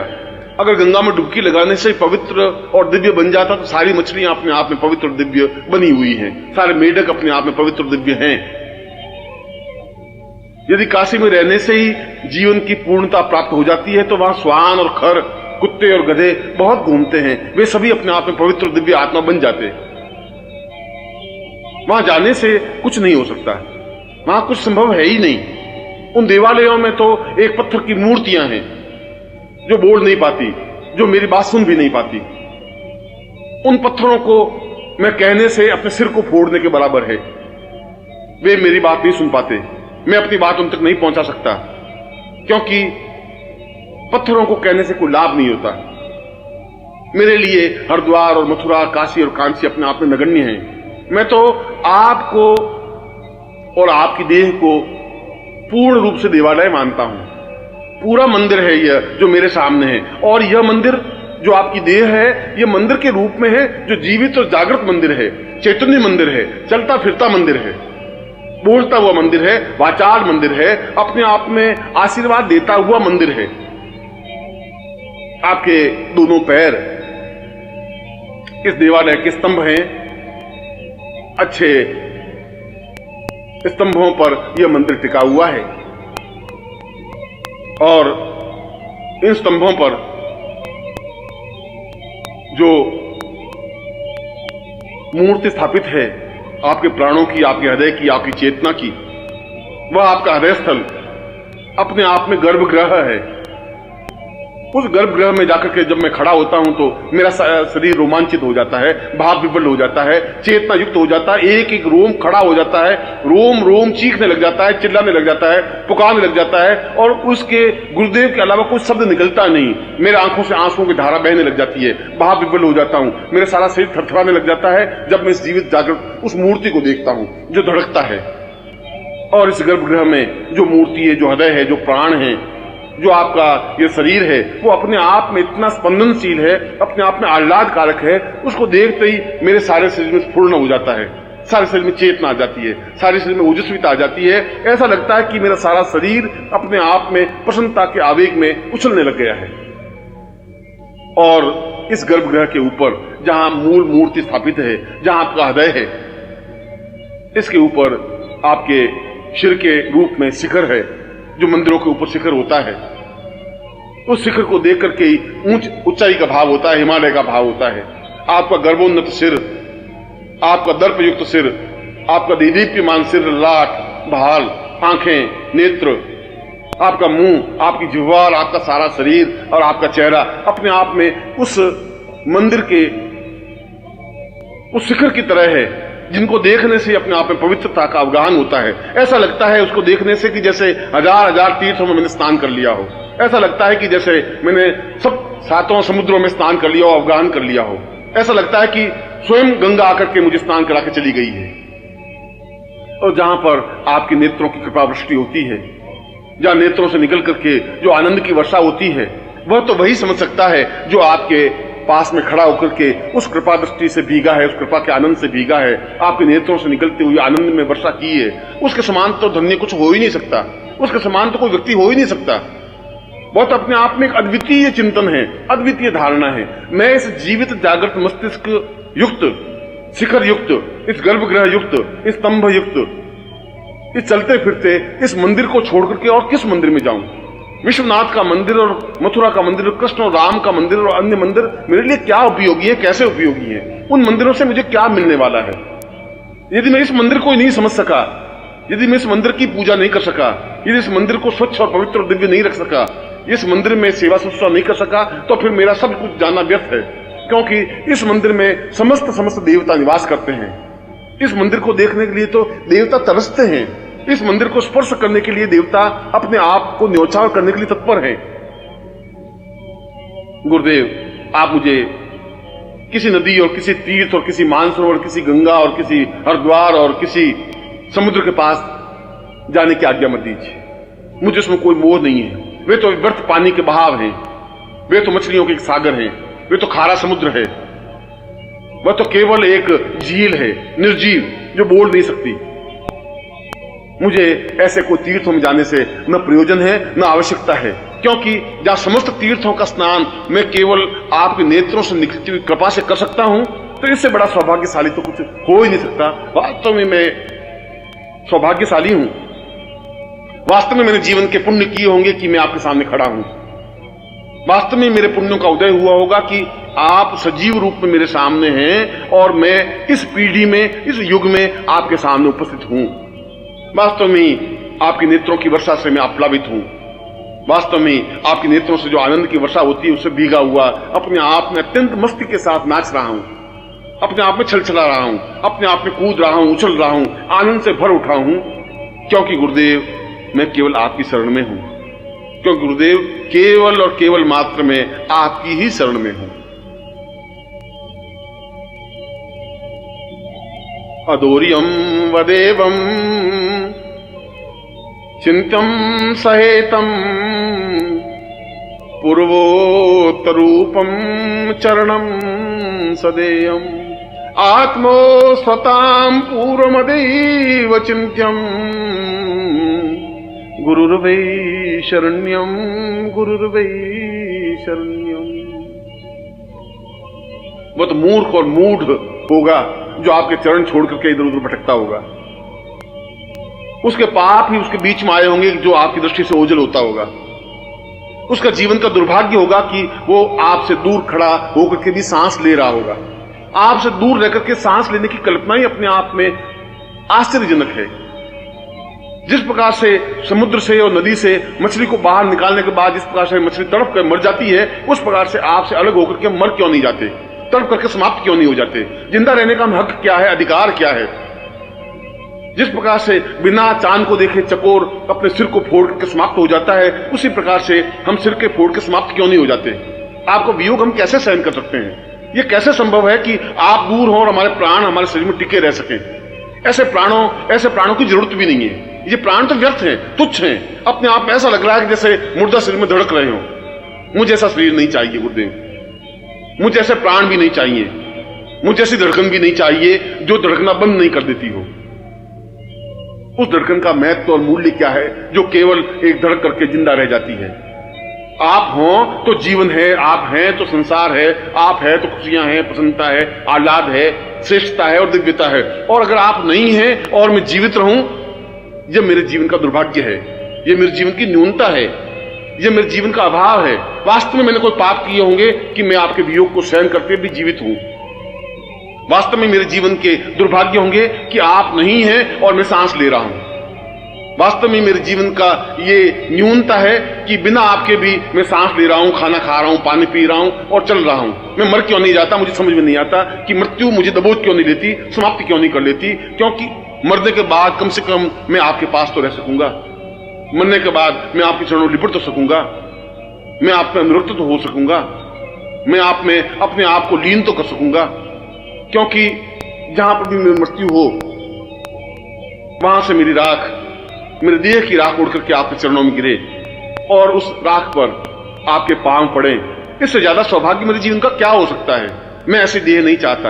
अगर गंगा में डुबकी लगाने से पवित्र और दिव्य बन जाता तो सारी मछलियां अपने आप में पवित्र और दिव्य बनी हुई हैं, सारे मेढक अपने आप में पवित्र और दिव्य हैं। यदि काशी में रहने से ही जीवन की पूर्णता प्राप्त हो जाती है तो वहां श्वान और खर, कुत्ते और गधे बहुत घूमते हैं, वे सभी अपने आप में पवित्र और दिव्य आत्मा बन जाते हैं। वहां जाने से कुछ नहीं हो सकता, वहां कुछ संभव है ही नहीं। उन देवालयों में तो एक पत्थर की मूर्तियां हैं जो बोल नहीं पाती, जो मेरी बात सुन भी नहीं पाती। उन पत्थरों को मैं कहने से अपने सिर को फोड़ने के बराबर है। वे मेरी बात नहीं सुन पाते, मैं अपनी बात उन तक नहीं पहुंचा सकता, क्योंकि पत्थरों को कहने से कोई लाभ नहीं होता। मेरे लिए हरिद्वार और मथुरा, काशी और कांची अपने आप में नगण्य हैं। मैं तो आपको और आपकी देह को पूर्ण रूप से देवालय मानता हूं। पूरा मंदिर है यह जो मेरे सामने है, और यह मंदिर जो आपकी देह है, यह मंदिर के रूप में है, जो जीवित और जागृत मंदिर है, चैतन्य मंदिर है, चलता फिरता मंदिर है, बोलता हुआ मंदिर है, वाचाल मंदिर है, अपने आप में आशीर्वाद देता हुआ मंदिर है। आपके दोनों पैर इस देवालय के स्तंभ हैं। अच्छे स्तंभों पर यह मंदिर टिका हुआ है। और इन स्तंभों पर जो मूर्ति स्थापित है आपके प्राणों की, आपके हृदय की, आपकी चेतना की, वह आपका हृदय स्थल अपने आप में गर्भगृह है। उस गर्भगृह में जाकर के जब मैं खड़ा होता हूं तो मेरा शरीर रोमांचित हो जाता है, भाव विवल हो जाता है, चेतना युक्त हो जाता है, एक एक रोम खड़ा हो जाता है, रोम रोम चीखने लग जाता है, चिल्लाने लग जाता है, पुकारने लग जाता है, और उसके गुरुदेव के अलावा कोई शब्द निकलता नहीं। मेरे आंखों से आंसुओं की धारा बहने लग जाती है, भाव विवल हो जाता हूं, मेरा सारा शरीर थरथराने लग जाता है जब मैं इस जीवित जागृत उस मूर्ति को देखता हूं जो धड़कता है। और इस गर्भगृह में जो मूर्ति है, जो हृदय है, जो प्राण है, जो आपका ये शरीर है, वो अपने आप में इतना स्पंदनशील है, अपने आप में आह्लादकारक है, उसको देखते ही मेरे सारे शरीर में स्फूर्ण हो जाता है, सारे शरीर में चेतना आ जाती है, सारे शरीर में ओजस्विता आ जाती है। ऐसा लगता है कि मेरा सारा शरीर अपने आप में प्रसन्नता के आवेग में उछलने लग गया है। और इस गर्भगृह के ऊपर जहां मूल मूर्ति स्थापित है, जहां आपका हृदय है, इसके ऊपर आपके शिर के रूप में शिखर है, जो मंदिरों के ऊपर शिखर होता है। उस शिखर को देख करके ही ऊंचाई का भाव होता है, हिमालय का भाव होता है। आपका गर्भोन्नत सिर, आपका दर्पयुक्त सिर, आपका दीदीप्यमान सिर, लाट, भाल, आंखें, नेत्र, आपका मुंह, आपकी जिह्वा, आपका सारा शरीर और आपका चेहरा अपने आप में उस मंदिर के उस शिखर की तरह है, जिनको देखने से अपने आप में पवित्रता का अवगाहन होता है। ऐसा लगता है उसको देखने से कि जैसे हजार हजार तीर्थों में मैंने स्नान कर लिया हो। ऐसा लगता है कि जैसे मैंने सब सातों समुद्रों में स्नान कर लिया हो, अवगाहन कर लिया हो। ऐसा लगता है कि स्वयं गंगा आकर के मुझे स्नान करा के चली गई है। और जहां पर आपके नेत्रों की कृपा वृष्टि होती है, जहां नेत्रों से निकल करके जो आनंद की वर्षा होती है, वह तो वही समझ सकता है जो आपके पास में खड़ा होकर के उस कृपा दृष्टि से भीगा है, उस कृपा के आनंद से भीगा है, आपके नेत्रों से निकलते हुए आनंद में वर्षा की है। उसके समान तो धन्य कुछ हो ही नहीं सकता, उसके समान तो कोई व्यक्ति हो ही नहीं सकता। बहुत अपने आप में एक अद्वितीय चिंतन है, अद्वितीय धारणा है। मैं इस जीवित जागृत मस्तिष्क युक्त, शिखर युक्त, इस गर्भगृह युक्त, इस स्तंभ युक्त, इस चलते फिरते इस मंदिर को छोड़ करके और किस मंदिर में जाऊं? विश्वनाथ का मंदिर और मथुरा का मंदिर, कृष्ण और राम का मंदिर और अन्य मंदिर मेरे लिए क्या उपयोगी है, कैसे उपयोगी है? उन मंदिरों से मुझे क्या मिलने वाला है? यदि मैं इस मंदिर को नहीं समझ सका, यदि मैं इस मंदिर की पूजा नहीं कर सका, यदि इस मंदिर को स्वच्छ और पवित्र और दिव्य नहीं रख सका, इस मंदिर में सेवा शुश्रूषा नहीं कर सका, तो फिर मेरा सब कुछ जाना व्यर्थ है। क्योंकि इस मंदिर में समस्त देवता निवास करते हैं। इस मंदिर को देखने के लिए तो देवता तरसते हैं, इस मंदिर को स्पर्श करने के लिए देवता अपने आप को न्योछावर करने के लिए तत्पर हैं। गुरुदेव, आप मुझे किसी नदी और किसी तीर्थ और किसी मानसरोवर, किसी गंगा और किसी हरिद्वार और किसी समुद्र के पास जाने की आज्ञा मत दीजिए। मुझे उसमें कोई मोह नहीं है। वे तो व्यर्थ पानी के बहाव हैं, वे तो मछलियों के एक सागर हैं, वे तो खारा समुद्र है, वह तो केवल एक झील है, निर्जीव, जो बोल नहीं सकती। मुझे ऐसे कोई तीर्थों में जाने से न प्रयोजन है, न आवश्यकता है, क्योंकि जहां समस्त तीर्थों का स्नान मैं केवल आपके नेत्रों से निकलती हुई कृपा से कर सकता हूं, तो इससे बड़ा सौभाग्यशाली तो कुछ हो ही नहीं सकता। वास्तव में मैं सौभाग्यशाली हूं। वास्तव में मैंने जीवन के पुण्य किए होंगे कि मैं आपके सामने खड़ा हूं। वास्तव में मेरे पुण्यों का उदय हुआ होगा कि आप सजीव रूप में मेरे सामने हैं और मैं इस पीढ़ी में, इस युग में आपके सामने उपस्थित हूं। वास्तव में आपके नेत्रों की वर्षा से मैं आप्लावित हूं। वास्तव में आपके नेत्रों से जो आनंद की वर्षा होती है उससे भीगा हुआ अपने आप में अत्यंत मस्ती के साथ नाच रहा हूं, अपने आप में छलछला रहा हूं, अपने आप में कूद रहा हूं, उछल रहा हूं, आनंद से भर उठा हूं, क्योंकि गुरुदेव मैं केवल आपकी शरण में हूं। क्योंकि गुरुदेव केवल और केवल मात्र में आपकी ही शरण में हूं। अदोर्यम वदेवम चिंतम सहेतम पूर्वोत्तरूपम चरणम सदेयम आत्मो स्वताम पूर्वमदेव चिंत्यम गुरुर्वै शरण्यम गुरुर्वै शरण्यम। वो तो मूर्ख और मूढ़ होगा जो आपके चरण छोड़ करके इधर उधर भटकता होगा। उसके पाप ही उसके बीच में आए होंगे जो आपकी दृष्टि से ओझल होता होगा। उसका जीवन का दुर्भाग्य होगा कि वो आपसे दूर खड़ा होकर के भी सांस ले रहा होगा। आपसे दूर रहकर के सांस लेने की कल्पना ही अपने आप में आश्चर्यजनक है। जिस प्रकार से समुद्र से और नदी से मछली को बाहर निकालने के बाद जिस प्रकार से मछली तड़प कर मर जाती है, उस प्रकार से आपसे अलग होकर के मर क्यों नहीं जाते, तड़प करके समाप्त क्यों नहीं हो जाते? जिंदा रहने का हक क्या है, अधिकार क्या है? जिस प्रकार से बिना चांद को देखे चकोर अपने सिर को फोड़ करके समाप्त हो जाता है, उसी प्रकार से हम सिर के फोड़ के समाप्त क्यों नहीं हो जाते? आपको वियोग हम कैसे सहन कर सकते हैं? यह कैसे संभव है कि आप दूर हो और हमारे प्राण हमारे शरीर में टिके रह सकें? ऐसे प्राणों की जरूरत भी नहीं है। ये प्राण तो व्यर्थ हैं, तुच्छ हैं। अपने आप में ऐसा लग रहा है कि जैसे मुर्दा शरीर में धड़क रहे हो। मुझे ऐसा शरीर नहीं चाहिए गुरुदेव, मुझे ऐसे प्राण भी नहीं चाहिए, मुझे ऐसी धड़कन भी नहीं चाहिए जो धड़कना बंद नहीं कर देती हो। उस धड़कन का महत्व और मूल्य क्या है जो केवल एक धड़क करके जिंदा रह जाती है? आप हो तो जीवन है, आप हैं तो संसार है, आप है तो खुशियां हैं, प्रसन्नता है, आह्लाद है, श्रेष्ठता है और दिव्यता है। और अगर आप नहीं हैं और मैं जीवित रहूं, यह मेरे जीवन का दुर्भाग्य है, यह मेरे जीवन की न्यूनता है, यह मेरे जीवन का अभाव है। वास्तव में मैंने कोई पाप किए होंगे कि मैं आपके वियोग को सहन करते भी जीवित हूं। वास्तव में मेरे जीवन के दुर्भाग्य होंगे कि आप नहीं हैं और मैं सांस ले रहा हूं। वास्तव में मेरे जीवन का ये न्यूनता है कि बिना आपके भी मैं सांस ले रहा हूं, खाना खा रहा हूं, पानी पी रहा हूं और चल रहा हूं। मैं मर क्यों नहीं जाता? मुझे समझ में नहीं आता कि मृत्यु मुझे दबोच क्यों नहीं लेती, समाप्ति क्यों नहीं कर लेती? क्योंकि मरने के बाद कम से कम मैं आपके पास तो रह सकूंगा। मरने के बाद मैं आपके चरणों लिपट तो सकूंगा, मैं आप में अनुरक्त तो हो सकूंगा, मैं आप में अपने आप को लीन तो कर सकूंगा। क्योंकि जहां पर भी मेरी मृत्यु हो, वहां से मेरी राख, मेरे देह की राख उड़ करके आपके चरणों में गिरे और उस राख पर आपके पांव पड़े। इससे ज्यादा सौभाग्य मेरे जीवन का क्या हो सकता है? मैं ऐसे देह नहीं चाहता,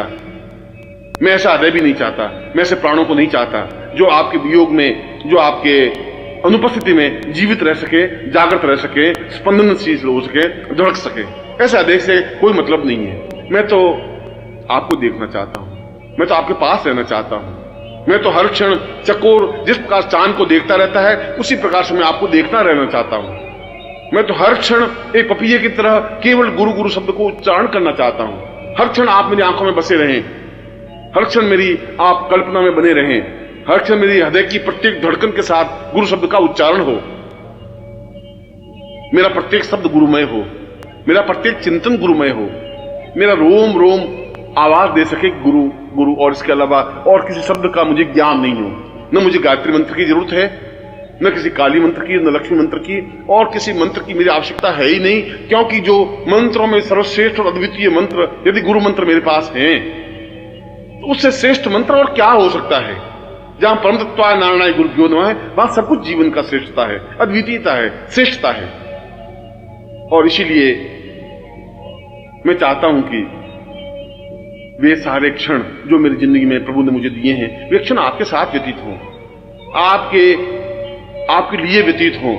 मैं ऐसा हृदय भी नहीं चाहता, मैं ऐसे प्राणों को नहीं चाहता जो आपके वियोग में, जो आपके अनुपस्थिति में जीवित रह सके, जागृत रह सके, स्पंदनशील हो सके, धड़क सके। ऐसे हृदय से कोई मतलब नहीं है। मैं तो आपको देखना चाहता हूं, मैं तो आपके पास रहना चाहता हूं। मैं तो हर क्षण चकोर जिस प्रकार चांद को देखता रहता है, उसी प्रकार से मैं आपको देखता रहना चाहता हूं। मैं तो हर क्षण एक पपीहे की तरह केवल गुरु गुरु शब्द को उच्चारण करना चाहता हूं। हर क्षण आप मेरी आंखों में बसे रहें, हर क्षण मेरी आप कल्पना में बने रहें, हर क्षण मेरी हृदय की प्रत्येक धड़कन के साथ गुरु शब्द का उच्चारण हो। मेरा प्रत्येक शब्द गुरुमय हो, मेरा प्रत्येक चिंतन गुरुमय हो, मेरा रोम रोम आवाज दे सके गुरु गुरु, और इसके अलावा और किसी शब्द का मुझे ज्ञान नहीं हो। न मुझे गायत्री मंत्र की जरूरत है, न किसी काली मंत्र की, न लक्ष्मी मंत्र की, और किसी मंत्र की मेरी आवश्यकता है ही नहीं। क्योंकि जो मंत्रों में सर्वश्रेष्ठ और अद्वितीय मंत्र यदि गुरु मंत्र मेरे पास हैं, तो उससे श्रेष्ठ मंत्र और क्या हो सकता है? जहां परम तत्वाय नारायणाय गुरुभ्यो नमः, वहां सब कुछ जीवन का श्रेष्ठता है, अद्वितीयता है, श्रेष्ठता है। और इसीलिए मैं चाहता हूं कि वे सारे क्षण जो मेरी जिंदगी में प्रभु ने मुझे दिए हैं, वे क्षण आपके साथ व्यतीत हों, आपके लिए व्यतीत हों।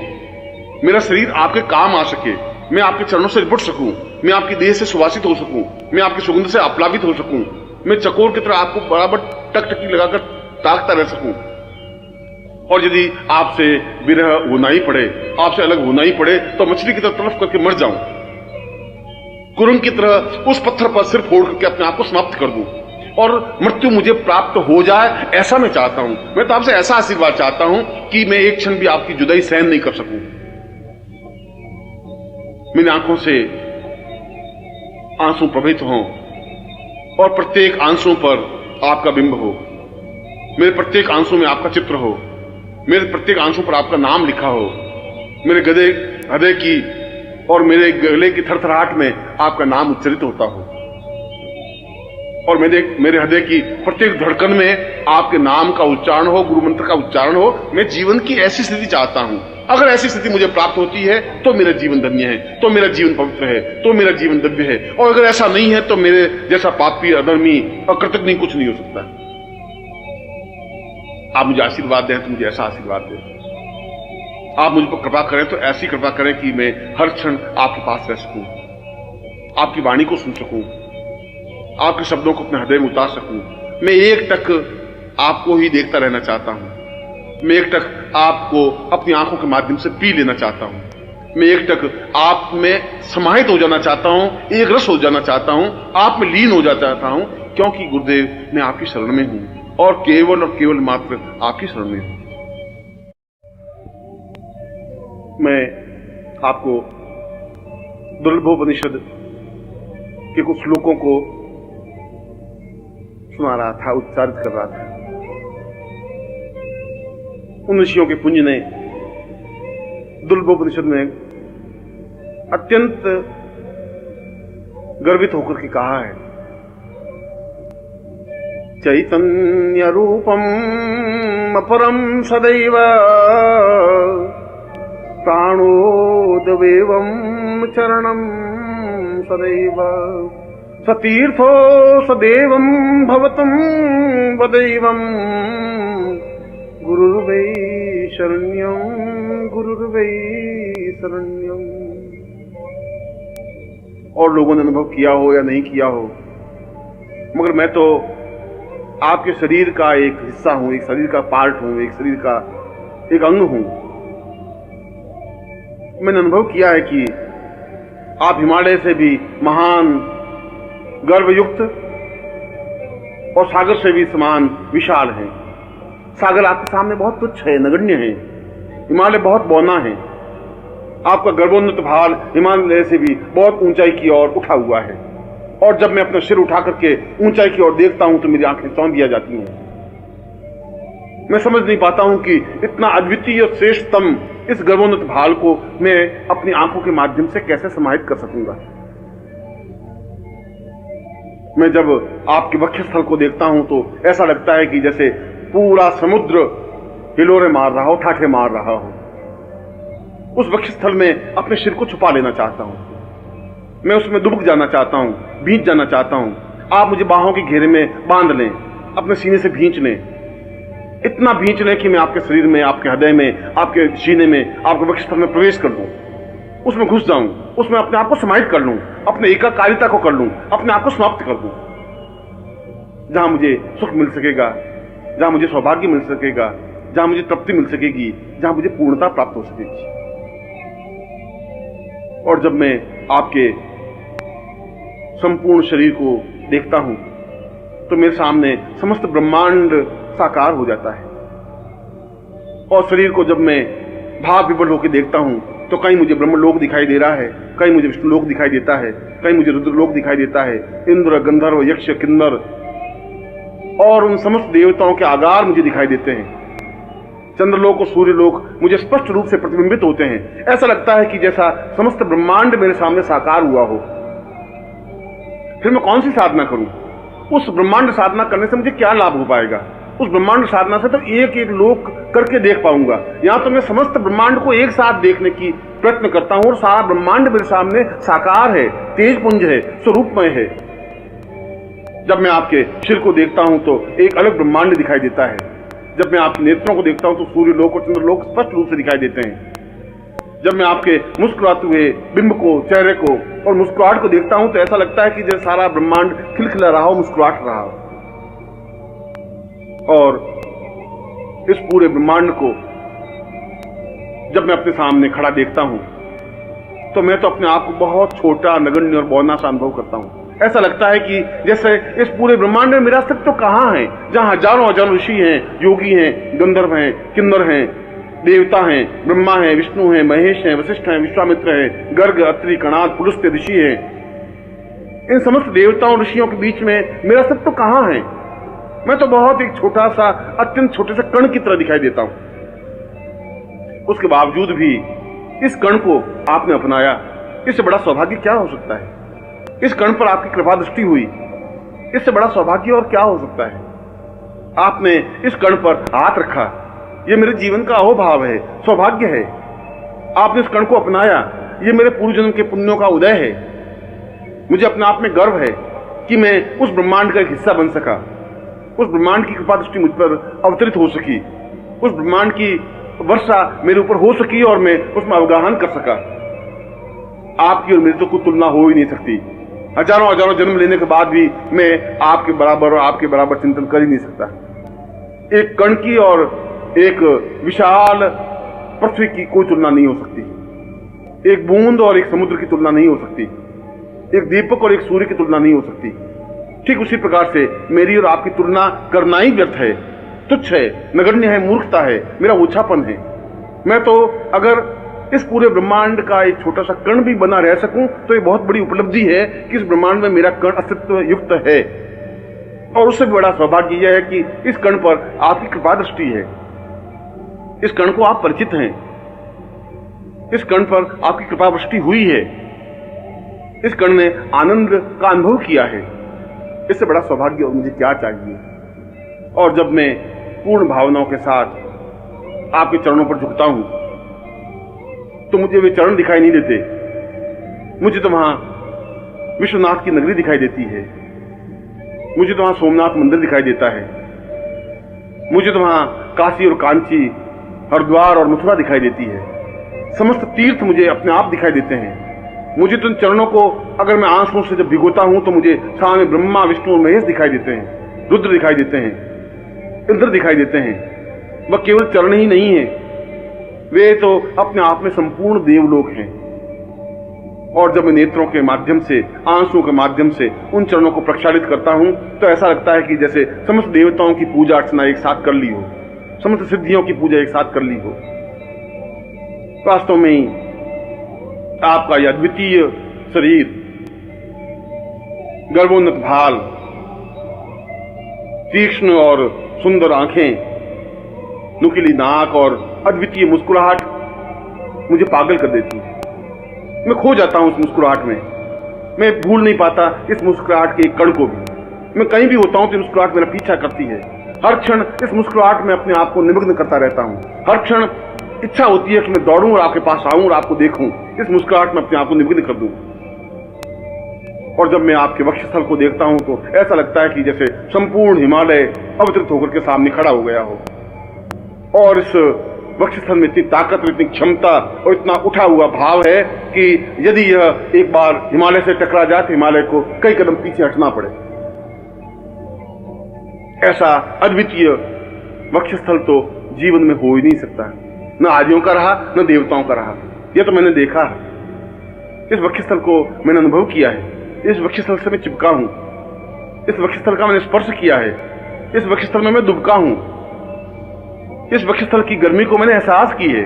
मेरा शरीर आपके काम आ सके, मैं आपके चरणों से लिपट सकूं, मैं आपकी देह से सुवासित हो सकूं, मैं आपकी सुगंध से आप्लावित हो सकूं, मैं चकोर की तरह आपको बराबर टकटकी लगाकर ताकता रह सकूं। और यदि आपसे विरह होना ही पड़े, आपसे अलग होना ही पड़े, तो मछली की तरह तड़फ करके मर जाऊं, कुरंग की तरह उस पत्थर पर सिर फोड़ करके अपने आप को समाप्त कर दूं और मृत्यु मुझे प्राप्त हो जाए, ऐसा मैं चाहता हूं। मैं तो आपसे ऐसा आशीर्वाद चाहता हूं कि मैं एक क्षण भी आपकी जुदाई सहन नहीं कर सकूं। मेरी आंखों से आंसू प्रवाहित हों और प्रत्येक आंसू पर आपका बिंब हो, मेरे प्रत्येक आंसू में आपका चित्र हो, मेरे प्रत्येक आंसू पर आपका नाम लिखा हो, मेरे हृदय की और मेरे गले की थरथराहट में आपका नाम उच्चरित होता हो, और मेरे हृदय की प्रत्येक धड़कन में आपके नाम का उच्चारण हो, गुरु मंत्र का उच्चारण हो। मैं जीवन की ऐसी स्थिति चाहता हूं। अगर ऐसी स्थिति मुझे प्राप्त होती है तो मेरा जीवन धन्य है, तो मेरा जीवन पवित्र है, तो मेरा जीवन दिव्य है। और अगर ऐसा नहीं है तो मेरे जैसा पापी, अधर्मी और कृतज्ञ कुछ नहीं हो सकता। आप मुझे आशीर्वाद दें तो मुझे ऐसा आशीर्वाद दें, आप मुझ पर कृपा करें तो ऐसी कृपा करें कि मैं हर क्षण आपके पास रह सकूं, आपकी वाणी को सुन सकूं, आपके शब्दों को अपने हृदय में उतार सकूं। मैं एक टक आपको ही देखता रहना चाहता हूं, मैं एक टक आपको अपनी आंखों के माध्यम से पी लेना चाहता हूं। मैं एकटक आप में समाहित हो जाना चाहता हूं, एक रस हो जाना चाहता हूं, आप में लीन हो जाना चाहता हूं, क्योंकि गुरुदेव मैं आपकी शरण में हूं और केवल मात्र आपकी शरण में हूं। मैं आपको दुर्लभोपनिषद के कुछ श्लोकों को सुना रहा था, उच्चारित कर रहा था। उन ऋषियों के पुंज ने दुर्लभोपनिषद में अत्यंत गर्वित होकर के कहा है, चैतन्य रूपम अपरम सदैव प्राणोदवेवं चरणं सदैव सतीर्थो सदेवं भवतं वदैवं गुरुर्वै शरण्यं गुरुर्वै शरण्यं। और लोगों ने अनुभव किया हो या नहीं किया हो, मगर मैं तो आपके शरीर का एक हिस्सा हूं, एक शरीर का पार्ट हूं, एक शरीर का एक अंग हूं। मैंने अनुभव किया है कि आप हिमालय से भी महान, गर्वयुक्त और सागर से भी समान विशाल हैं। सागर आपके सामने बहुत तुच्छ है, नगण्य है। हिमालय बहुत बौना है। आपका गर्वोन्नत भार हिमालय से भी बहुत ऊंचाई की ओर उठा हुआ है। और जब मैं अपना सिर उठा करके ऊंचाई की ओर देखता हूं तो मेरी आंखें चौंधिया जाती हैं। मैं समझ नहीं पाता हूं कि इतना अद्वितीय श्रेष्ठतम इस गर्वोन्नत भाल को मैं अपनी आंखों के माध्यम से कैसे समाहित कर सकूंगा। मैं जब आपके वक्षस्थल को देखता हूं तो ऐसा लगता है कि जैसे पूरा समुद्र हिलोरे मार रहा हो, ठाठे मार रहा हो। उस वक्षस्थल में अपने सिर को छुपा लेना चाहता हूं। मैं उसमें डूब जाना चाहता हूं, भींच जाना चाहता हूं। आप मुझे बाहों के घेरे में बांध लें, अपने सीने से भींच लें, इतना भींच लें कि मैं आपके शरीर में, आपके हृदय में, आपके सीने में, आपके वक्षस्थल में प्रवेश कर लूं, उसमें घुस जाऊं, उसमें अपने आप को समाहित कर लूं, अपने एकाकारिता को कर लूं, अपने आप को समाप्त कर दूं। जहां मुझे सुख मिल सकेगा, जहां मुझे सौभाग्य मिल सकेगा, जहां मुझे तृप्ति मिल सकेगी, जहां मुझे पूर्णता प्राप्त हो सकेगी। और जब मैं आपके संपूर्ण शरीर को देखता हूं तो मेरे सामने समस्त ब्रह्मांड साकार हो जाता है। और शरीर को जब मैं भाव विवल होकर देखता हूं तो कहीं मुझे ब्रह्मलोक दिखाई दे रहा है, कहीं मुझे विष्णुलोक दिखाई देता है, कहीं मुझे रुद्रलोक दिखाई देता है। इंद्र, गंधर्व, यक्ष, किन्नर और उन समस्त देवताओं के आगार मुझे दिखाई देते हैं। चंद्रलोक और सूर्यलोक मुझे स्पष्ट रूप से प्रतिबिंबित होते हैं। ऐसा लगता है कि जैसा समस्त ब्रह्मांड मेरे सामने साकार हुआ हो। फिर मैं कौन सी साधना करूं? उस ब्रह्मांड साधना करने से मुझे क्या लाभ हो पाएगा? उस ब्रह्मांड साधना से तो एक एक लोक करके देख पाऊंगा। यहां तो मैं समस्त ब्रह्मांड को एक साथ देखने की प्रयत्न करता हूं और सारा ब्रह्मांड मेरे सामने साकार है, तेजपुंज है, स्वरूपमय है। जब मैं आपके सिर को देखता हूं तो एक अलग ब्रह्मांड दिखाई देता है। जब मैं आपके नेत्रों को देखता हूं तो सूर्यलोक और चंद्रलोक स्पष्ट रूप से दिखाई देते हैं। जब मैं आपके मुस्कुराते हुए बिंब को, चेहरे को और मुस्कुराहट को देखता हूं तो ऐसा लगता है कि जैसे सारा ब्रह्मांड खिलखिला रहा हो, मुस्कुराहट रहा हो। और इस पूरे ब्रह्मांड को जब मैं अपने सामने खड़ा देखता हूं तो मैं तो अपने आप को बहुत छोटा, नगण्य और बौना सा अनुभव करता हूं। ऐसा लगता है कि जैसे इस पूरे ब्रह्मांड में मेरा अस्तित्व तो कहां है, जहां हजारों हजारों ऋषि हैं, योगी हैं, गंधर्व हैं, किन्नर हैं, देवता हैं, ब्रह्मा हैं, विष्णु हैं, महेश हैं, वशिष्ठ हैं, विश्वामित्र हैं, गर्ग, अत्रि, कणाद, पुलस्त्य ऋषि हैं। इन समस्त देवताओं ऋषियों के बीच में मेरा अस्तित्व तो कहां है? मैं तो बहुत एक छोटा सा, अत्यंत छोटे से कण की तरह दिखाई देता हूं। उसके बावजूद भी इस कण को आपने अपनाया, इससे बड़ा सौभाग्य क्या हो सकता है? इस कण पर आपकी कृपा दृष्टि हुई, इससे बड़ा सौभाग्य और क्या हो सकता है? आपने इस कण पर हाथ रखा, यह मेरे जीवन का अहोभाव है, सौभाग्य है। आपने इस कण को अपनाया, यह मेरे पूर्व जन्म के पुण्यों का उदय है। मुझे अपने आप में गर्व है कि मैं उस ब्रह्मांड का एक हिस्सा बन सका, उस ब्रह्मांड की कृपा दृष्टि मुझ पर अवतरित हो सकी, उस ब्रह्मांड की वर्षा मेरे ऊपर हो सकी और मैं उसमें अवगाहन कर सका। आपकी और मेरी तो कोई तुलना हो ही नहीं सकती। हजारों हजारों जन्म लेने के बाद भी मैं आपके बराबर और आपके बराबर चिंतन कर ही नहीं सकता। एक कण की और एक विशाल पृथ्वी की कोई तुलना नहीं हो सकती। एक बूंद और एक समुद्र की तुलना नहीं हो सकती, एक दीपक और एक सूर्य की तुलना नहीं हो सकती। ठीक उसी प्रकार से मेरी और आपकी तुलना करना ही व्यर्थ है, तुच्छ है, नगण्य है, मूर्खता है, मेरा ओछापन है। मैं तो अगर इस पूरे ब्रह्मांड का एक छोटा सा कण भी बना रह सकूं तो ये बहुत बड़ी उपलब्धि है कि इस ब्रह्मांड में मेरा कण अस्तित्व युक्त है। और उससे भी बड़ा सौभाग्य यह है कि इस कण पर आपकी कृपा दृष्टि है, इस कण को आप परिचित हैं, इस कण पर आपकी कृपा वृष्टि हुई है, इस कण ने आनंद का अनुभव किया है। इससे बड़ा सौभाग्य और मुझे क्या चाहिए। और जब मैं पूर्ण भावनाओं के साथ आपके चरणों पर झुकता हूं तो मुझे वे चरण दिखाई नहीं देते, मुझे तो वहां विश्वनाथ की नगरी दिखाई देती है, मुझे तो वहां सोमनाथ मंदिर दिखाई देता है, मुझे तो वहां काशी और कांची, हरिद्वार और मथुरा दिखाई देती है। समस्त तीर्थ मुझे अपने आप दिखाई देते हैं। मुझे तो इन चरणों को अगर मैं आंसुओं से जब भिगोता हूं तो मुझे सामने ब्रह्मा, विष्णु और महेश दिखाई देते हैं, रुद्र दिखाई देते हैं, इंद्र दिखाई देते हैं। वह केवल चरण ही नहीं है, वे तो अपने आप में संपूर्ण देवलोक हैं। और जब मैं नेत्रों के माध्यम से, आंसुओं के माध्यम से उन चरणों को प्रक्षालित करता हूं तो ऐसा लगता है कि जैसे समस्त देवताओं की पूजा अर्चना एक साथ कर ली हो, समस्त सिद्धियों की पूजा एक साथ कर ली हो। वास्तव में ही आपका यह अद्वितीय शरीर, गर्भोन्नत भाल, तीक्ष्ण और सुंदर आंखें, नुकीली नाक और अद्वितीय मुस्कुराहट मुझे पागल कर देती है। मैं खो जाता हूं उस मुस्कुराहट में, मैं भूल नहीं पाता इस मुस्कुराहट के एक कण को भी। मैं कहीं भी होता हूं तो मुस्कुराहट मेरा पीछा करती है। हर क्षण इस मुस्कुराहट में अपने आप को निमग्न करता रहता हूं। हर क्षण इच्छा होती है कि मैं दौड़ूं और आपके पास आऊं और आपको देखूं, इस मुस्कुराहट में अपने आप को निमग्न कर दूं। और जब मैं आपके वक्षस्थल को देखता हूं तो ऐसा लगता है कि जैसे संपूर्ण हिमालय अवतरित होकर के सामने खड़ा हो गया हो। और इस वक्षस्थल में इतनी ताकत, इतनी क्षमता और इतना उठा हुआ भाव है कि यदि यह एक बार हिमालय से टकरा जाए तो हिमालय को कई कदम पीछे हटना पड़े। ऐसा अद्वितीय वक्षस्थल तो जीवन में हो ही नहीं सकता, न आर्यों का रहा न देवताओं का रहा। यह तो मैंने देखा है, इस वक्षस्थल को मैंने अनुभव किया है, इस वक्षस्थल से मैं चिपका हूं, इस वक्षस्थल का मैंने स्पर्श किया है, इस वक्षस्थल में मैं दुबका हूं, इस वक्षस्थल की गर्मी को मैंने एहसास की है,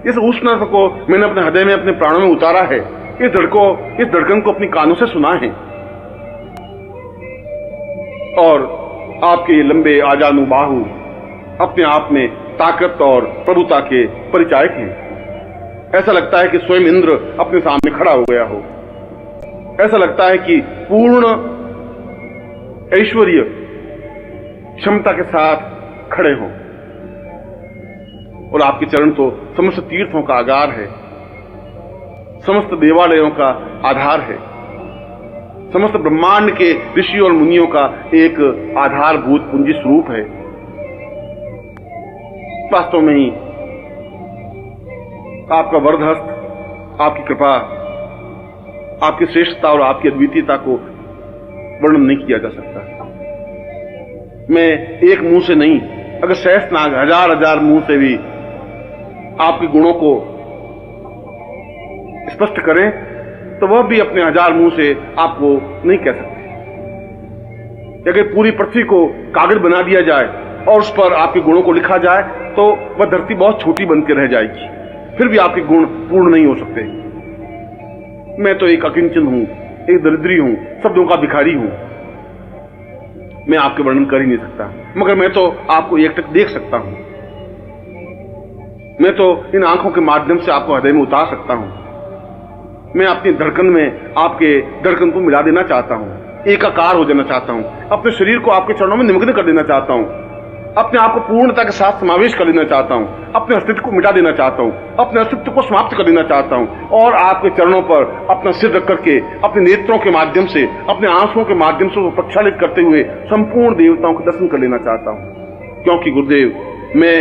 इस उष्णता को मैंने अपने हृदय में, अपने प्राणों में उतारा है, इस धड़कन को अपनी कानों से सुना है। और आपके ये लंबे आजानु बाहु अपने आप में ताकत और प्रभुता के परिचायक हैं। ऐसा लगता है कि स्वयं इंद्र अपने सामने खड़ा हो गया हो। ऐसा लगता है कि पूर्ण ऐश्वर्य क्षमता के साथ खड़े हों। और आपके चरण तो समस्त तीर्थों का आगार है, समस्त देवालयों का आधार है, समस्त ब्रह्मांड के ऋषि और मुनियों का एक आधारभूत पूंजी स्वरूप है। वास्तव में ही आपका वरदहस्त, आपकी कृपा, आपकी श्रेष्ठता और आपकी अद्वितीयता को वर्णन नहीं किया जा सकता। मैं एक मुंह से नहीं, अगर सहस्त्रनाग हजार हजार मुंह से भी आपके गुणों को स्पष्ट करें तो वह भी अपने हजार मुंह से आपको नहीं कह सकते। अगर पूरी पृथ्वी को कागज बना दिया जाए और उस पर आपके गुणों को लिखा जाए तो वह धरती बहुत छोटी बनकर रह जाएगी, फिर भी आपके गुण पूर्ण नहीं हो सकते। मैं तो एक अकिंचन हूं, एक दरिद्री हूं, शब्दों का भिखारी हूं। मैं आपके वर्णन कर ही नहीं सकता, मगर मैं तो आपको एकटक देख सकता हूं। मैं तो इन आंखों के माध्यम से आपको हृदय में उतार सकता हूं। मैं अपनी धड़कन में आपके धड़कन को मिला देना चाहता हूं, एकाकार हो जाना चाहता हूं, अपने शरीर को आपके चरणों में निमग्न कर देना चाहता हूं, अपने आप को पूर्णता के साथ समावेश कर लेना चाहता हूं, अपने अस्तित्व को मिटा देना चाहता हूं, अपने अस्तित्व को समाप्त कर देना चाहता हूं और आपके चरणों पर अपना सिर रख करके अपने नेत्रों के माध्यम से, अपने आंसुओं के माध्यम से प्रक्षालित करते हुए संपूर्ण देवताओं के दर्शन कर लेना चाहता हूं। क्योंकि गुरुदेव, मैं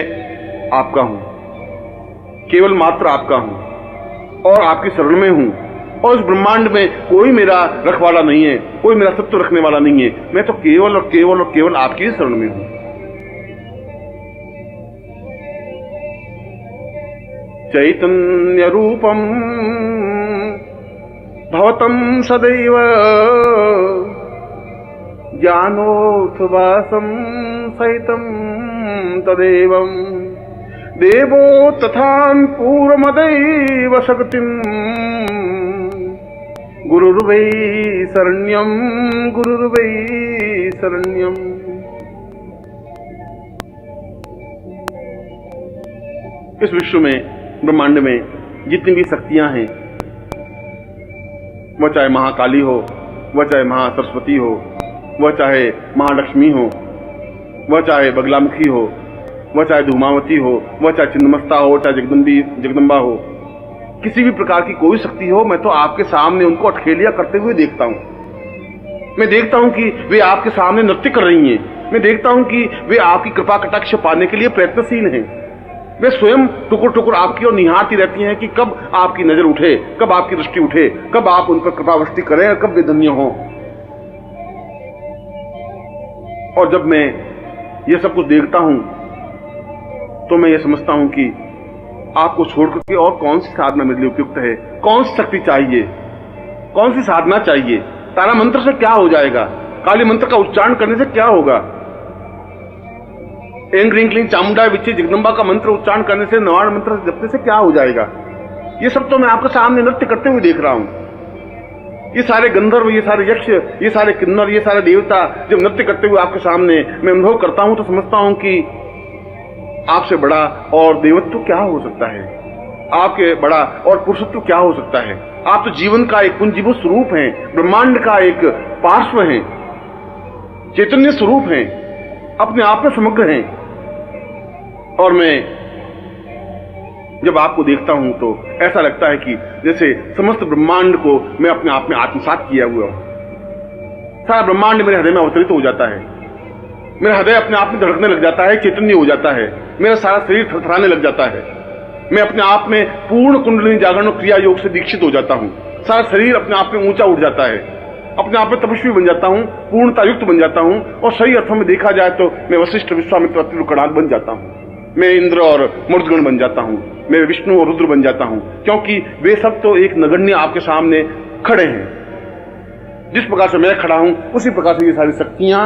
आपका हूं, केवल मात्र आपका हूं और आपकी शरण में हूं। और इस ब्रह्मांड में कोई मेरा रखवाला नहीं है, कोई मेरा सत्व रखने वाला नहीं है। मैं तो केवल और केवल और केवल आपकी ही शरण में हूं। चैतन्य रूपम भवतं सदैव ज्ञानोत्थवासं सहितं तदेवं देवो तथान् पूर्वमदैव शक्तिं गुरुर्वै शरण्यं गुरुर्वै शरण्यं। इस विश्व में, ब्रह्मांड में जितनी भी शक्तियां हैं, वह चाहे महाकाली हो, वह चाहे महासरस्वती हो, वह चाहे महालक्ष्मी हो, वह चाहे बगलामुखी हो, वह चाहे धूमावती हो, वह चाहे छिन्नमस्ता हो, चाहे जगदम्बा हो, किसी भी प्रकार की कोई शक्ति हो, मैं तो आपके सामने उनको अठखेलिया करते हुए देखता हूं। मैं देखता हूं कि वे आपके सामने नृत्य कर रही हैं। मैं देखता हूं कि वे आपकी कृपा कटाक्ष पाने के लिए प्रयत्नशील हैं। वे स्वयं टुकुर टुकुर आपकी ओर निहारती रहती हैं कि कब आपकी नजर उठे, कब आपकी दृष्टि उठे, कब आप उन पर कृपावृष्टि करें और कब वे धन्य हों। और जब मैं ये सब कुछ देखता हूं तो मैं ये समझता हूं कि आपको छोड़कर के और कौन सी साधना मेरे लिए उपयुक्त है, कौन सी शक्ति चाहिए, कौन सी साधना चाहिए। तारा मंत्र से क्या हो जाएगा, काली मंत्र का उच्चारण करने से क्या होगा, एंग रिंकलिंग चामुंडा विच्चे जगदम्बा का मंत्र उच्चारण करने से, नवाण मंत्र जपने से क्या हो जाएगा। ये सब तो मैं आपके सामने नृत्य करते हुए देख रहा हूं। ये सारे गंधर्व, ये सारे यक्ष, ये सारे किन्नर, ये सारे देवता जब नृत्य करते हुए आपके सामने मैं अनुभव करता हूं तो समझता हूं कि आपसे बड़ा और देवत्व क्या हो सकता है, आपके बड़ा और पुरुषत्व क्या हो सकता है। आप तो जीवन का एक पुंजीभूत स्वरूप हैं, ब्रह्मांड का एक पार्श्व हैं, चैतन्य स्वरूप हैं, अपने आप में समग्र हैं। और मैं जब आपको देखता हूं तो ऐसा लगता है कि जैसे समस्त ब्रह्मांड को मैं अपने आप में आत्मसात किया हुआ हूं। सारा ब्रह्मांड मेरे हृदय में अवतरित हो जाता है, मेरा हृदय अपने आप में धड़कने लग जाता है, चैतन्य हो जाता है, मेरा सारा शरीर थरथराने लग जाता है। मैं अपने आप में पूर्ण कुंडलिनी जागरण क्रिया योग से दीक्षित हो जाता हूं। सारा शरीर अपने आप में ऊंचा उठ जाता है, अपने आप में तपस्वी बन जाता हूं, पूर्णता युक्त बन जाता हूं। और सही अर्थों में देखा जाए तो मैं वशिष्ठ, विश्वामित्र, अत्रि, कणाद बन जाता हूं। मैं इंद्र और मरुदगण बन जाता हूं, मैं विष्णु और रुद्र बन जाता हूं, क्योंकि वे सब तो एक नगण्य आपके सामने खड़े हैं। जिस प्रकार से मैं खड़ा हूं उसी प्रकार से ये सारी शक्तियां,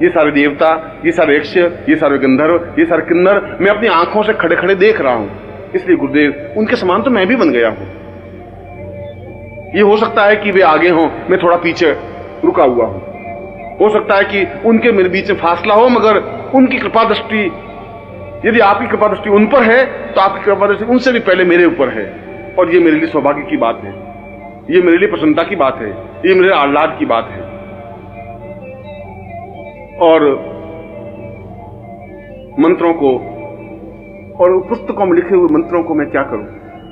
ये सारे देवता, ये सारे यक्ष, ये सारे गंधर्व, ये सारे किन्नर मैं अपनी आंखों से खड़े खड़े देख रहा हूं। इसलिए गुरुदेव, उनके समान तो मैं भी बन गया हूं। ये हो सकता है कि वे आगे हों, मैं थोड़ा पीछे रुका हुआ हूं। हो सकता है कि उनके मेरे बीच में फासला हो, मगर उनकी कृपा दृष्टि, यदि आपकी कृपा दृष्टि उन पर है तो आपकी कृपा दृष्टि उनसे भी पहले मेरे ऊपर है। और ये मेरे लिए सौभाग्य की बात है, ये मेरे लिए प्रसन्नता की बात है, ये मेरे आह्लाद की बात है। और मंत्रों को और पुस्तकों में लिखे हुए मंत्रों को मैं क्या करूं,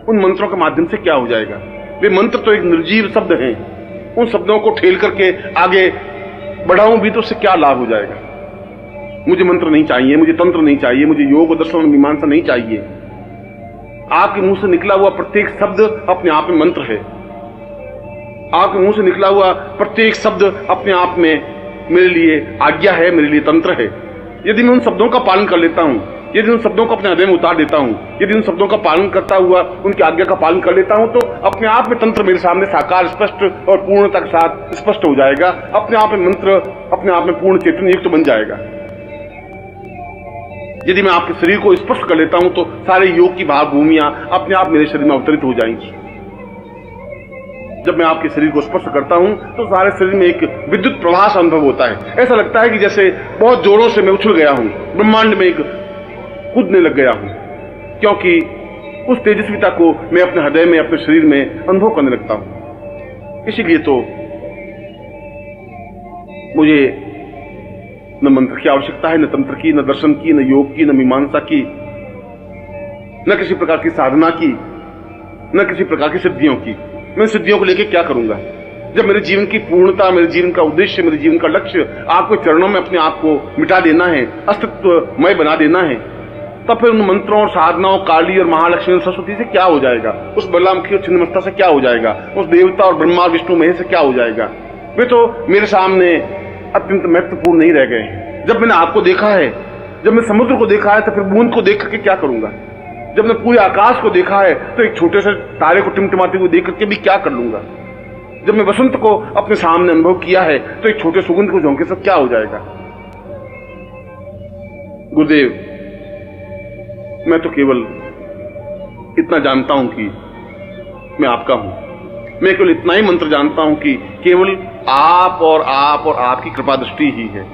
उन मंत्रों के माध्यम से क्या हो जाएगा। वे मंत्र तो एक निर्जीव शब्द हैं, उन शब्दों को ठेल करके आगे बढ़ाऊं भी तो उससे क्या लाभ हो जाएगा। मुझे मंत्र नहीं चाहिए, मुझे तंत्र नहीं चाहिए, मुझे योग दर्शन मीमांसा नहीं चाहिए। आपके मुंह से निकला हुआ प्रत्येक शब्द अपने आप में मंत्र है। आपके मुंह से निकला हुआ प्रत्येक शब्द अपने आप में मेरे लिए आज्ञा है, मेरे लिए तंत्र है। यदि मैं उन शब्दों का पालन कर लेता हूं, यदि उन शब्दों को अपने हृदय में उतार देता हूं, यदि उन शब्दों का पालन करता हुआ उनकी आज्ञा का पालन कर लेता हूं, तो अपने आप में तंत्र मेरे सामने साकार, स्पष्ट और पूर्णता के साथ स्पष्ट हो जाएगा। अपने आप में मंत्र अपने आप में पूर्ण चैतन्य युक्त बन जाएगा। यदि मैं आपके शरीर को स्पर्श कर लेता हूं तो सारे योग की भावभूमियां अपने आप मेरे शरीर में अवतरित हो जाएंगी। जब मैं आपके शरीर को स्पर्श करता हूं तो सारे शरीर में एक विद्युत प्रवाह सा अनुभव होता है। ऐसा लगता है कि जैसे बहुत जोरों से मैं उछल गया हूं, ब्रह्मांड में एक कूदने लग गया हूं, क्योंकि उस तेजस्विता को मैं अपने हृदय में, अपने शरीर में अनुभव करने लगता हूं। इसीलिए तो मुझे न मंत्र की आवश्यकता है, न तंत्र की, न दर्शन की, न योग की, न मीमांसा की, न किसी प्रकार की साधना की, न किसी प्रकार की सिद्धियों की। मैं सिद्धियों को लेकर क्या करूंगा जब मेरे जीवन की पूर्णता, मेरे जीवन का उद्देश्य, मेरे जीवन का लक्ष्य आपके चरणों में अपने आप को मिटा देना है, अस्तित्वमय बना देना है। तब फिर उन मंत्रों और साधनाओं, काली और महालक्ष्मी और सरस्वती से क्या हो जाएगा, उस बलरामुखी और छिन्नमस्ता से क्या हो जाएगा, उस देवता और ब्रह्मा विष्णु महेश से क्या हो जाएगा। वे तो मेरे सामने अत्यंत महत्वपूर्ण नहीं रह गए हैं। जब मैंने आपको देखा है, जब मैं समुद्र को देखा है, तो फिर बूंद को देख करके क्या करूंगा। जब मैं पूरे आकाश को देखा है तो एक छोटे से तारे को टिमटिमाते हुए देख करके भी क्या कर लूंगा। जब मैं वसंत को अपने सामने अनुभव किया है तो एक छोटे सुगंध को झोंके से क्या हो जाएगा। गुरुदेव, मैं तो केवल इतना जानता हूं कि मैं आपका हूं। मैं केवल इतना ही मंत्र जानता हूं कि केवल आप और आप और आपकी कृपा दृष्टि ही है।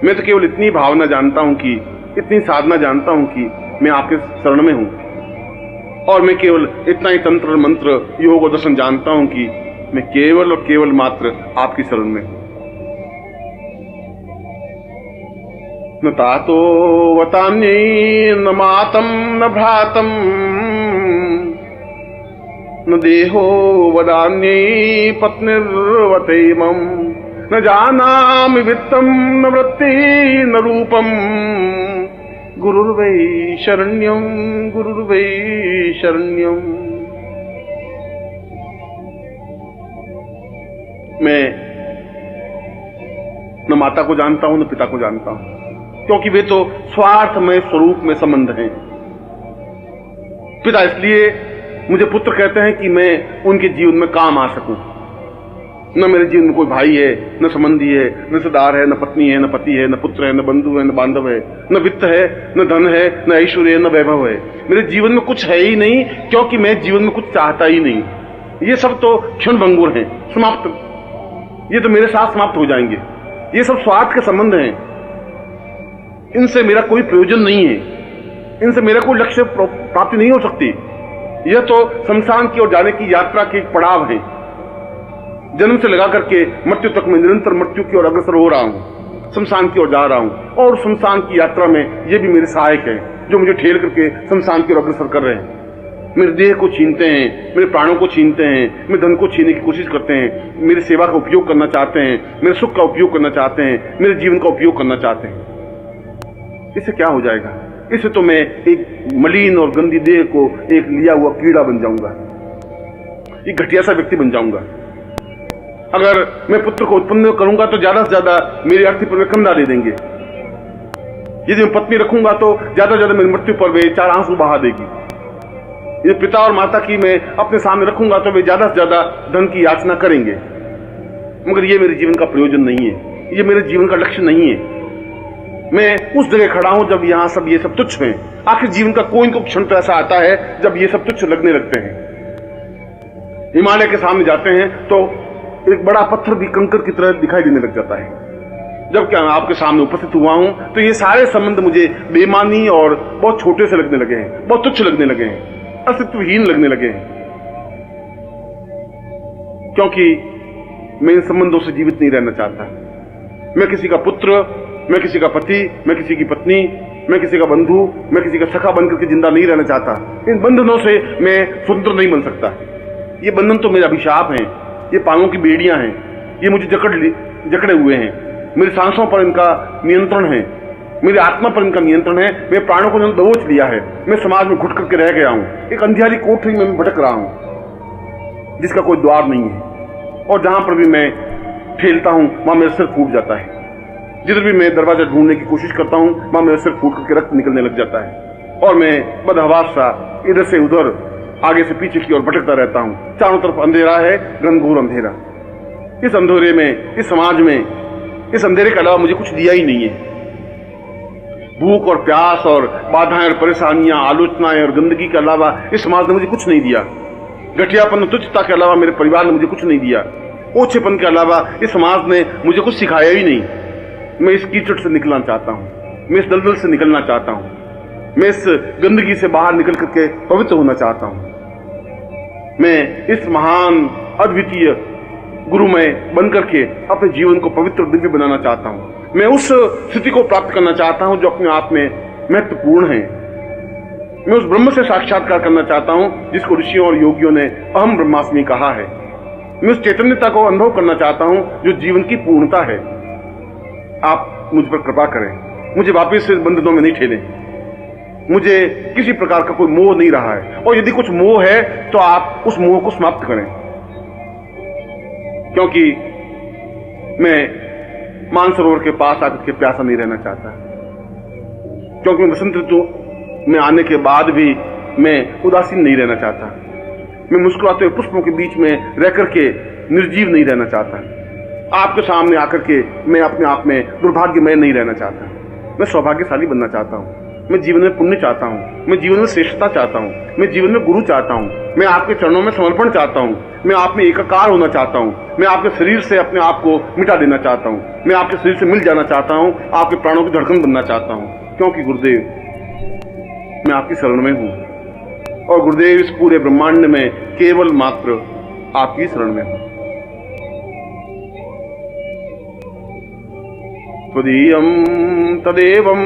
मैं तो केवल इतनी भावना जानता हूं कि, इतनी साधना जानता हूं कि मैं आपके शरण में हूं। और मैं केवल इतना ही तंत्र मंत्र योग और दर्शन जानता हूं कि मैं केवल और केवल मात्र आपकी शरण में हूं। न तातो वतान्ये न मातम न भ्रातम न देहो वदान्ये पत्निर्वतैमं न जानामि वित्तं न वृत्ति न रूपम गुरुर्वै शरण्यं गुरुर्वै शरण्यं। मैं न माता को जानता हूं न पिता को जानता हूं, क्योंकि वे तो स्वार्थमय स्वरूप में संबंध हैं। पिता इसलिए मुझे पुत्र कहते हैं कि मैं उनके जीवन में काम आ सकूं। न मेरे जीवन में कोई भाई है, न संबंधी है, न रिश्तेदार है, न पत्नी है, न पति है, न पुत्र है, न बंधु है, न बांधव है, न वित्त है, न धन है, न ऐश्वर्य है, न वैभव है। मेरे जीवन में कुछ है ही नहीं, क्योंकि मैं जीवन में कुछ चाहता ही नहीं। ये सब तो क्षण भंगुर हैं, समाप्त। ये तो मेरे साथ समाप्त हो जाएंगे। ये सब स्वार्थ के संबंध हैं, इनसे मेरा कोई प्रयोजन नहीं है, इनसे मेरा कोई लक्ष्य प्राप्ति नहीं हो सकती। यह तो शमशान की ओर जाने की यात्रा के एक पड़ाव है। जन्म से लगा करके मृत्यु तक मैं निरंतर मृत्यु की ओर अग्रसर हो रहा हूं, शमशान की ओर जा रहा हूं। और शमशान की यात्रा में ये भी मेरे सहायक है, जो मुझे ठेल करके शमशान की ओर अग्रसर कर रहे हैं। मेरे देह को छीनते हैं, मेरे प्राणों को छीनते हैं, मेरे धन को छीनने की कोशिश करते हैं, मेरी सेवा का उपयोग करना चाहते हैं, मेरे सुख का उपयोग करना चाहते हैं, मेरे जीवन का उपयोग करना चाहते हैं। इससे क्या हो जाएगा? इससे तो मैं एक मलिन और गंदी देह को एक लिया हुआ कीड़ा बन जाऊंगा, एक घटिया सा व्यक्ति बन जाऊंगा। अगर मैं पुत्र को उत्पन्न करूंगा तो ज्यादा से ज्यादा मेरी अर्थी पर वे कंधा दे देंगे। यदि मैं पत्नी रखूंगा तो ज्यादा से ज्यादा मेरी मृत्यु पर वे 4 आंसू बहा देगी। यदि पिता और माता की मैं अपने सामने रखूंगा तो वे ज्यादा से ज्यादा धन की याचना करेंगे। मगर ये मेरे जीवन का प्रयोजन नहीं है, ये मेरे जीवन का लक्ष्य नहीं है। मैं उस जगह खड़ा हूं जब यहां सब ये सब तुच्छ हैं। आखिर जीवन का कोई कोई क्षण तो ऐसा आता है जब ये सब तुच्छ लगने लगते हैं। हिमालय के सामने जाते हैं तो एक बड़ा पत्थर भी कंकर की तरह दिखाई देने लग जाता है। जब क्या मैं आपके सामने उपस्थित हुआ हूं तो ये सारे संबंध मुझे बेमानी और बहुत छोटे से लगने लगे हैं, बहुत तुच्छ लगने लगे हैं, अस्तित्वहीन लगने लगे हैं। क्योंकि मैं इन संबंधों से जीवित नहीं रहना चाहता। मैं किसी का पुत्र, मैं किसी का पति, मैं किसी की पत्नी, मैं किसी का बंधु, मैं किसी का सखा बनकर के जिंदा नहीं रहना चाहता। इन बंधनों से मैं स्वतंत्र नहीं बन सकता। ये बंधन तो मेरे अभिशाप हैं, ये पांवों की बेड़ियां हैं, ये मुझे जकड़े हुए हैं। मेरी सांसों पर इनका नियंत्रण है, मेरी आत्मा पर इनका नियंत्रण है। मेरे प्राणों को इन्होंने दबोच लिया है। मैं समाज में घुट करके रह गया हूं, एक अंधियारी कोठरी में भटक रहा हूं जिसका कोई द्वार नहीं है। और जहां पर भी मैं ठेलता हूं वहां मेरा सिर फूट जाता है। जिधर भी मैं दरवाजा ढूंढने की कोशिश करता हूं वहां मेरा सिर फूट करके रक्त निकलने लग जाता है। और मैं बदहवास सा इधर से उधर, आगे से पीछे की ओर भटकता रहता हूं। चारों तरफ अंधेरा है, घनघोर अंधेरा। इस अंधेरे में, इस समाज में, इस अंधेरे के अलावा मुझे कुछ दिया ही नहीं है। भूख और प्यास और बाधाएं और परेशानियां, आलोचनाएं और गंदगी के अलावा इस समाज ने मुझे कुछ नहीं दिया। घटियापन, तुच्छता के अलावा मेरे परिवार ने मुझे कुछ नहीं दिया। ओछेपन के अलावा इस समाज ने मुझे कुछ सिखाया ही नहीं। मैं इस कीचड़ से निकलना चाहता हूं, मैं इस दलदल से निकलना चाहता हूं, मैं इस गंदगी से बाहर निकल करके पवित्र होना चाहता हूं। मैं इस महान अद्वितीय गुरुमय बनकर के अपने जीवन को पवित्र दिव्य बनाना चाहता हूं। मैं उस स्थिति को प्राप्त करना चाहता हूं जो अपने आप में महत्वपूर्ण है। मैं उस ब्रह्म से साक्षात्कार करना चाहता हूं जिसको ऋषियों और योगियों ने अहम ब्रह्मास्मि कहा है। मैं उस चैतन्यता को अनुभव करना चाहता हूं जो जीवन की पूर्णता है। आप मुझ पर कृपा करें, मुझे वापस से बंधनों में नहीं ठेलें। मुझे किसी प्रकार का कोई मोह नहीं रहा है, और यदि कुछ मोह है तो आप उस मोह को समाप्त करें। क्योंकि मैं मानसरोवर के पास आकर के प्यासा नहीं रहना चाहता। क्योंकि वसंत ऋतु में आने के बाद भी मैं उदासीन नहीं रहना चाहता। मैं मुस्कुराते हुए पुष्पों के बीच में रह करके निर्जीव नहीं रहना चाहता। आपके सामने आकर के मैं अपने आप में दुर्भाग्यमय नहीं रहना चाहता। मैं सौभाग्यशाली बनना चाहता हूँ। मैं जीवन में पुण्य चाहता हूँ। मैं जीवन में श्रेष्ठता चाहता हूँ। मैं जीवन में गुरु चाहता हूँ। मैं आपके चरणों में समर्पण चाहता हूँ। मैं आप में एकाकार होना चाहता हूँ। मैं आपके शरीर से अपने आप को मिटा देना चाहता हूँ। मैं आपके शरीर से मिल जाना चाहता हूँ। आपके प्राणों की धड़कन बनना चाहता हूँ, क्योंकि गुरुदेव मैं आपकी शरण में हूँ और गुरुदेव इस पूरे ब्रह्मांड में केवल मात्र आपकी शरण में हूँ। त्वदीयं तदेवं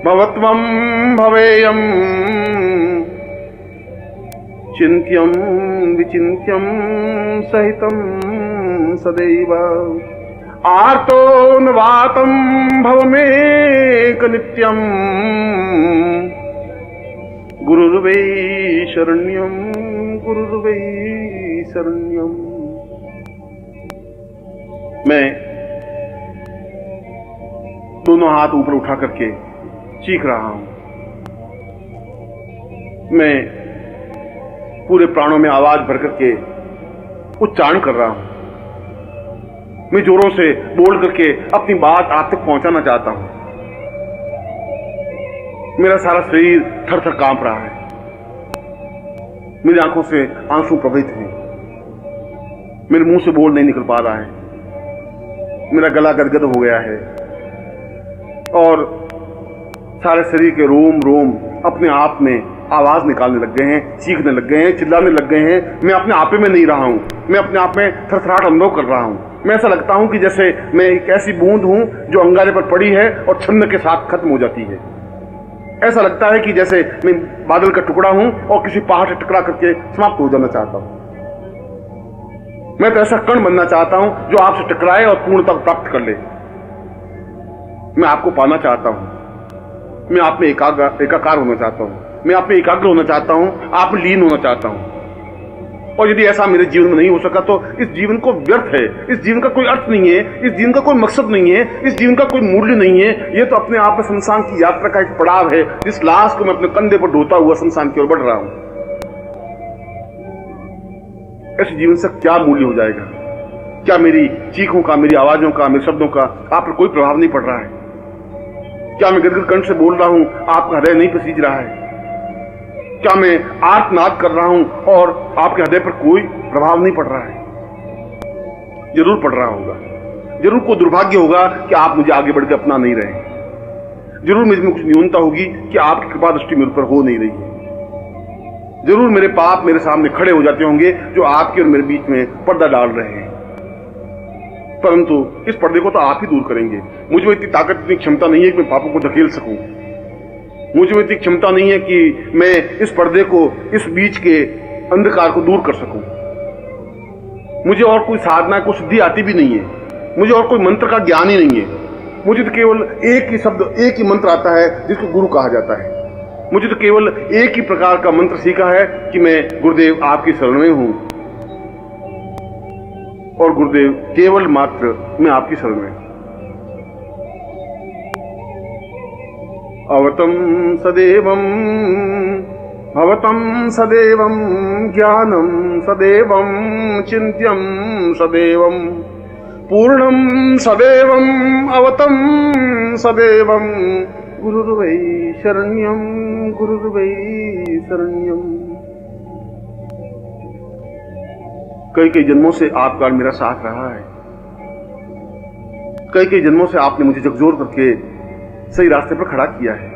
भवत्वं भवेयं चिन्त्यं विचिन्त्यं सहितं सदैव आर्तो न वातं भवमेक नित्यं गुरुर्वै शरण्यं गुरुर्वै शरण्यं। मैं दोनों हाथ ऊपर उठा करके चीख रहा हूं। मैं पूरे प्राणों में आवाज भर करके उच्चारण कर रहा हूं। मैं जोरों से बोल करके अपनी बात आप तक पहुंचाना चाहता हूं। मेरा सारा शरीर थर थर कांप रहा है। मेरी आंखों से आंसू प्रवहित हैं। मेरे मुंह से बोल नहीं निकल पा रहा है। मेरा गला गदगद हो गया है और सारे शरीर के रोम रोम अपने आप में आवाज निकालने लग गए हैं, चीखने लग गए हैं, चिल्लाने लग गए हैं। मैं अपने आपे में नहीं रहा हूं। मैं अपने आप में थरथराहट अनुभव कर रहा हूं। मैं ऐसा लगता हूं कि जैसे मैं एक ऐसी बूंद हूं जो अंगारे पर पड़ी है और छन्न के साथ खत्म हो जाती है। ऐसा लगता है कि जैसे मैं बादल का टुकड़ा हूं और किसी पहाड़ से टकरा करके समाप्त हो जाना चाहता हूं। मैं तो ऐसा कण बनना चाहता हूं जो आपसे टकराए और पूर्णता प्राप्त कर ले। मैं आपको पाना चाहता हूं। मैं आप में एकाकार होना चाहता हूं। मैं आप में एकाग्र होना चाहता हूं। आप में लीन होना चाहता हूं। और यदि ऐसा मेरे जीवन में नहीं हो सका तो इस जीवन को व्यर्थ है। इस जीवन का कोई अर्थ नहीं है। इस जीवन का कोई मकसद नहीं है। इस जीवन का कोई मूल्य नहीं है। यह तो अपने आप में शमशान की यात्रा का एक पड़ाव है, जिस लाश को मैं अपने कंधे पर ढोता हुआ शमशान की ओर बढ़ रहा हूं। ऐसे जीवन से क्या मूल्य हो जाएगा? क्या मेरी चीखों का, मेरी आवाजों का, मेरे शब्दों का आप पर कोई प्रभाव नहीं पड़ रहा है? क्या मैं गदगद कंठ से बोल रहा हूं, आपका हृदय नहीं पसीज रहा है? क्या मैं आर्तनाद कर रहा हूं और आपके हृदय पर कोई प्रभाव नहीं पड़ रहा है? जरूर पड़ रहा होगा। जरूर कोई दुर्भाग्य होगा कि आप मुझे आगे बढ़ के अपना नहीं रहे। जरूर मुझ में कुछ न्यूनता होगी कि आपकी कृपा दृष्टि मेरे ऊपर हो नहीं रही है। जरूर मेरे पाप मेरे सामने खड़े हो जाते होंगे जो आपके और मेरे बीच में पर्दा डाल रहे हैं। परंतु इस पर्दे को तो आप ही दूर करेंगे। मुझ में इतनी ताकत, इतनी क्षमता नहीं है कि मैं पापों को धकेल सकूं। मुझ में इतनी क्षमता नहीं है कि मैं इस पर्दे को, इस बीच के अंधकार को दूर कर सकूं। मुझे और कोई साधना, कोई सिद्धि आती भी नहीं है। मुझे और कोई मंत्र का ज्ञान ही नहीं है। मुझे तो केवल एक ही शब्द, एक ही मंत्र आता है जिसको गुरु कहा जाता है। मुझे तो केवल एक ही प्रकार का मंत्र सीखा है कि मैं गुरुदेव आपकी शरण में हूं और गुरुदेव केवल मात्र मैं आपकी शरण में। अवतं सदैवं भवतं सदैवं ज्ञानं सदैवं चिन्त्यं सदैवं पूर्णं सदैवं अवतं सदैवं गुरुर्वै शरण्यं गुरुर्वै शरण्यं। कई कई जन्मों से आपका मेरा साथ रहा है। कई कई जन्मों से आपने मुझे झकझोर करके सही रास्ते पर खड़ा किया है।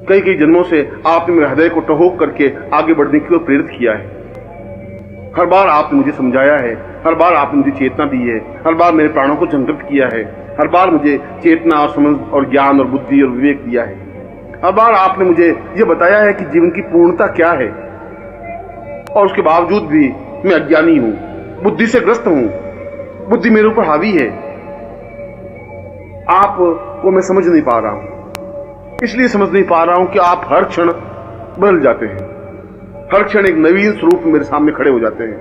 कई कई जन्मों से आपने मेरे हृदय को टहोक करके आगे बढ़ने की ओर प्रेरित किया है। हर बार आपने मुझे समझाया है। हर बार आपने मुझे चेतना दी है। हर बार मेरे प्राणों को जागृत किया है। हर बार मुझे चेतना और समझ और ज्ञान और बुद्धि और विवेक दिया है। हर बार आपने मुझे यह बताया है कि जीवन की पूर्णता क्या है। और उसके बावजूद भी मैं अज्ञानी हूं, बुद्धि से ग्रस्त हूं। बुद्धि मेरे ऊपर हावी है। आप को मैं समझ नहीं पा रहा हूं। इसलिए समझ नहीं पा रहा हूं कि आप हर क्षण बदल जाते हैं। हर क्षण एक नवीन स्वरूप मेरे सामने खड़े हो जाते हैं।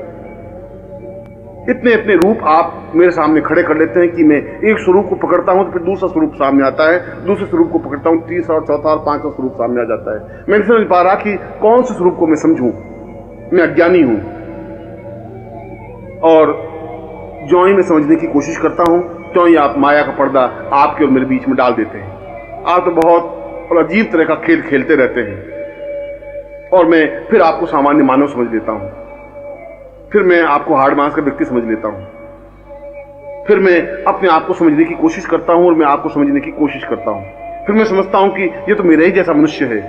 इतने इतने रूप आप मेरे सामने खड़े कर लेते हैं कि मैं एक स्वरूप को पकड़ता हूं तो फिर दूसरा स्वरूप सामने आता है, दूसरे स्वरूप को पकड़ता हूं, तीसरा और चौथा और पांचवा स्वरूप सामने आ जाता है। मैं नहीं समझ पा रहा कि कौन से स्वरूप को मैं समझूं। मैं अज्ञानी हूं और ज्यों ही मैं समझने की कोशिश करता हूं त्यों ही आप माया का पर्दा आपके और मेरे बीच में डाल देते हैं। आप तो बहुत और अजीब तरह का खेल खेलते रहते हैं और मैं फिर आपको सामान्य मानव समझ लेता हूं, फिर मैं आपको हार्ड मांस का व्यक्ति समझ लेता हूं, फिर मैं अपने आप को समझने की कोशिश करता हूं और मैं आपको समझने की कोशिश करता हूं, फिर मैं समझता हूं कि ये तो मेरे ही जैसा मनुष्य है।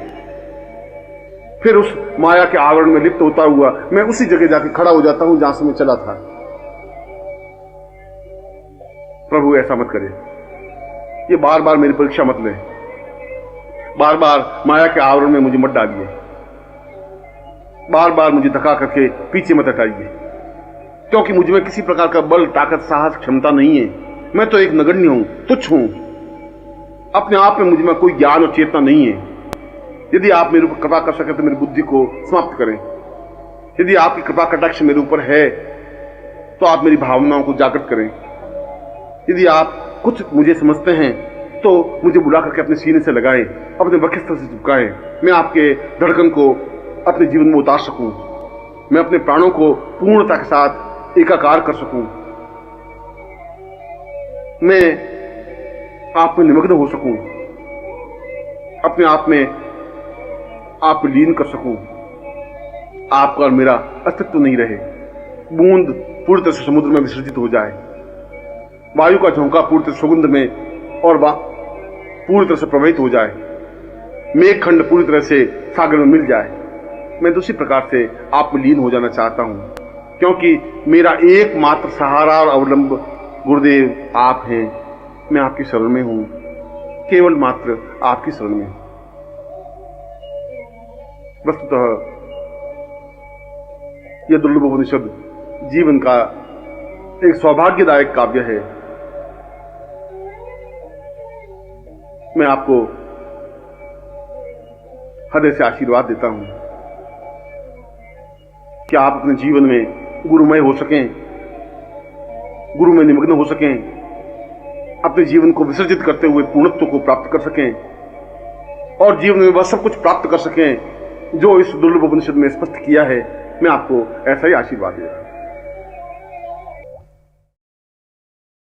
फिर उस माया के आवरण में लिप्त होता हुआ मैं उसी जगह जाके खड़ा हो जाता हूं जहां से मैं चला था। प्रभु ऐसा मत करिए, ये बार बार मेरी परीक्षा मत लें, बार बार माया के आवरण में मुझे मत डालिए, बार बार मुझे धक्का करके पीछे मत हटाइए, क्योंकि मुझ में किसी प्रकार का बल, ताकत, साहस, क्षमता नहीं है। मैं तो एक नगण्य हूं, तुच्छ हूं। अपने आप में मुझ में कोई ज्ञान और चेतना नहीं है। यदि आप मेरे ऊपर कृपा कर सके तो मेरी बुद्धि को समाप्त करें। यदि आपकी कृपा कटाक्ष मेरे ऊपर है तो आप मेरी भावनाओं को जागृत करें। यदि आप कुछ मुझे समझते हैं तो मुझे बुला करके अपने सीने से लगाएं, अपने वक्षस्थल से चिपकाएं। मैं आपके धड़कन को अपने जीवन में उतार सकूं, मैं अपने प्राणों को पूर्णता के साथ एकाकार कर सकूं, मैं आप में निमग्न हो सकूं, अपने आप में आप लीन कर सकूं, आपका और मेरा अस्तित्व नहीं रहे, बूंद पूरी तरह से समुद्र में विसर्जित हो जाए, वायु का झोंका पूरी तरह सुगंध में और पूरी तरह से प्रवाहित हो जाए, मेघखंड पूरी तरह से सागर में मिल जाए। मैं तो उसी प्रकार से आप में लीन हो जाना चाहता हूं, क्योंकि मेरा एकमात्र सहारा और अवलंब गुरुदेव आप हैं। मैं आपकी शरण में हूं, केवल मात्र आपकी शरण में। वस्तुतः यह दुर्लभ उपनिषद जीवन का एक सौभाग्यदायक काव्य है। मैं आपको हृदय से आशीर्वाद देता हूं कि आप अपने जीवन में गुरुमय हो सकें, गुरु में निमग्न हो सकें, अपने जीवन को विसर्जित करते हुए पूर्णत्व को प्राप्त कर सकें और जीवन में वह सब कुछ प्राप्त कर सकें जो इस दुर्लभ उपनिषद में स्पष्ट किया है। मैं आपको ऐसा ही आशीर्वाद देता हूं।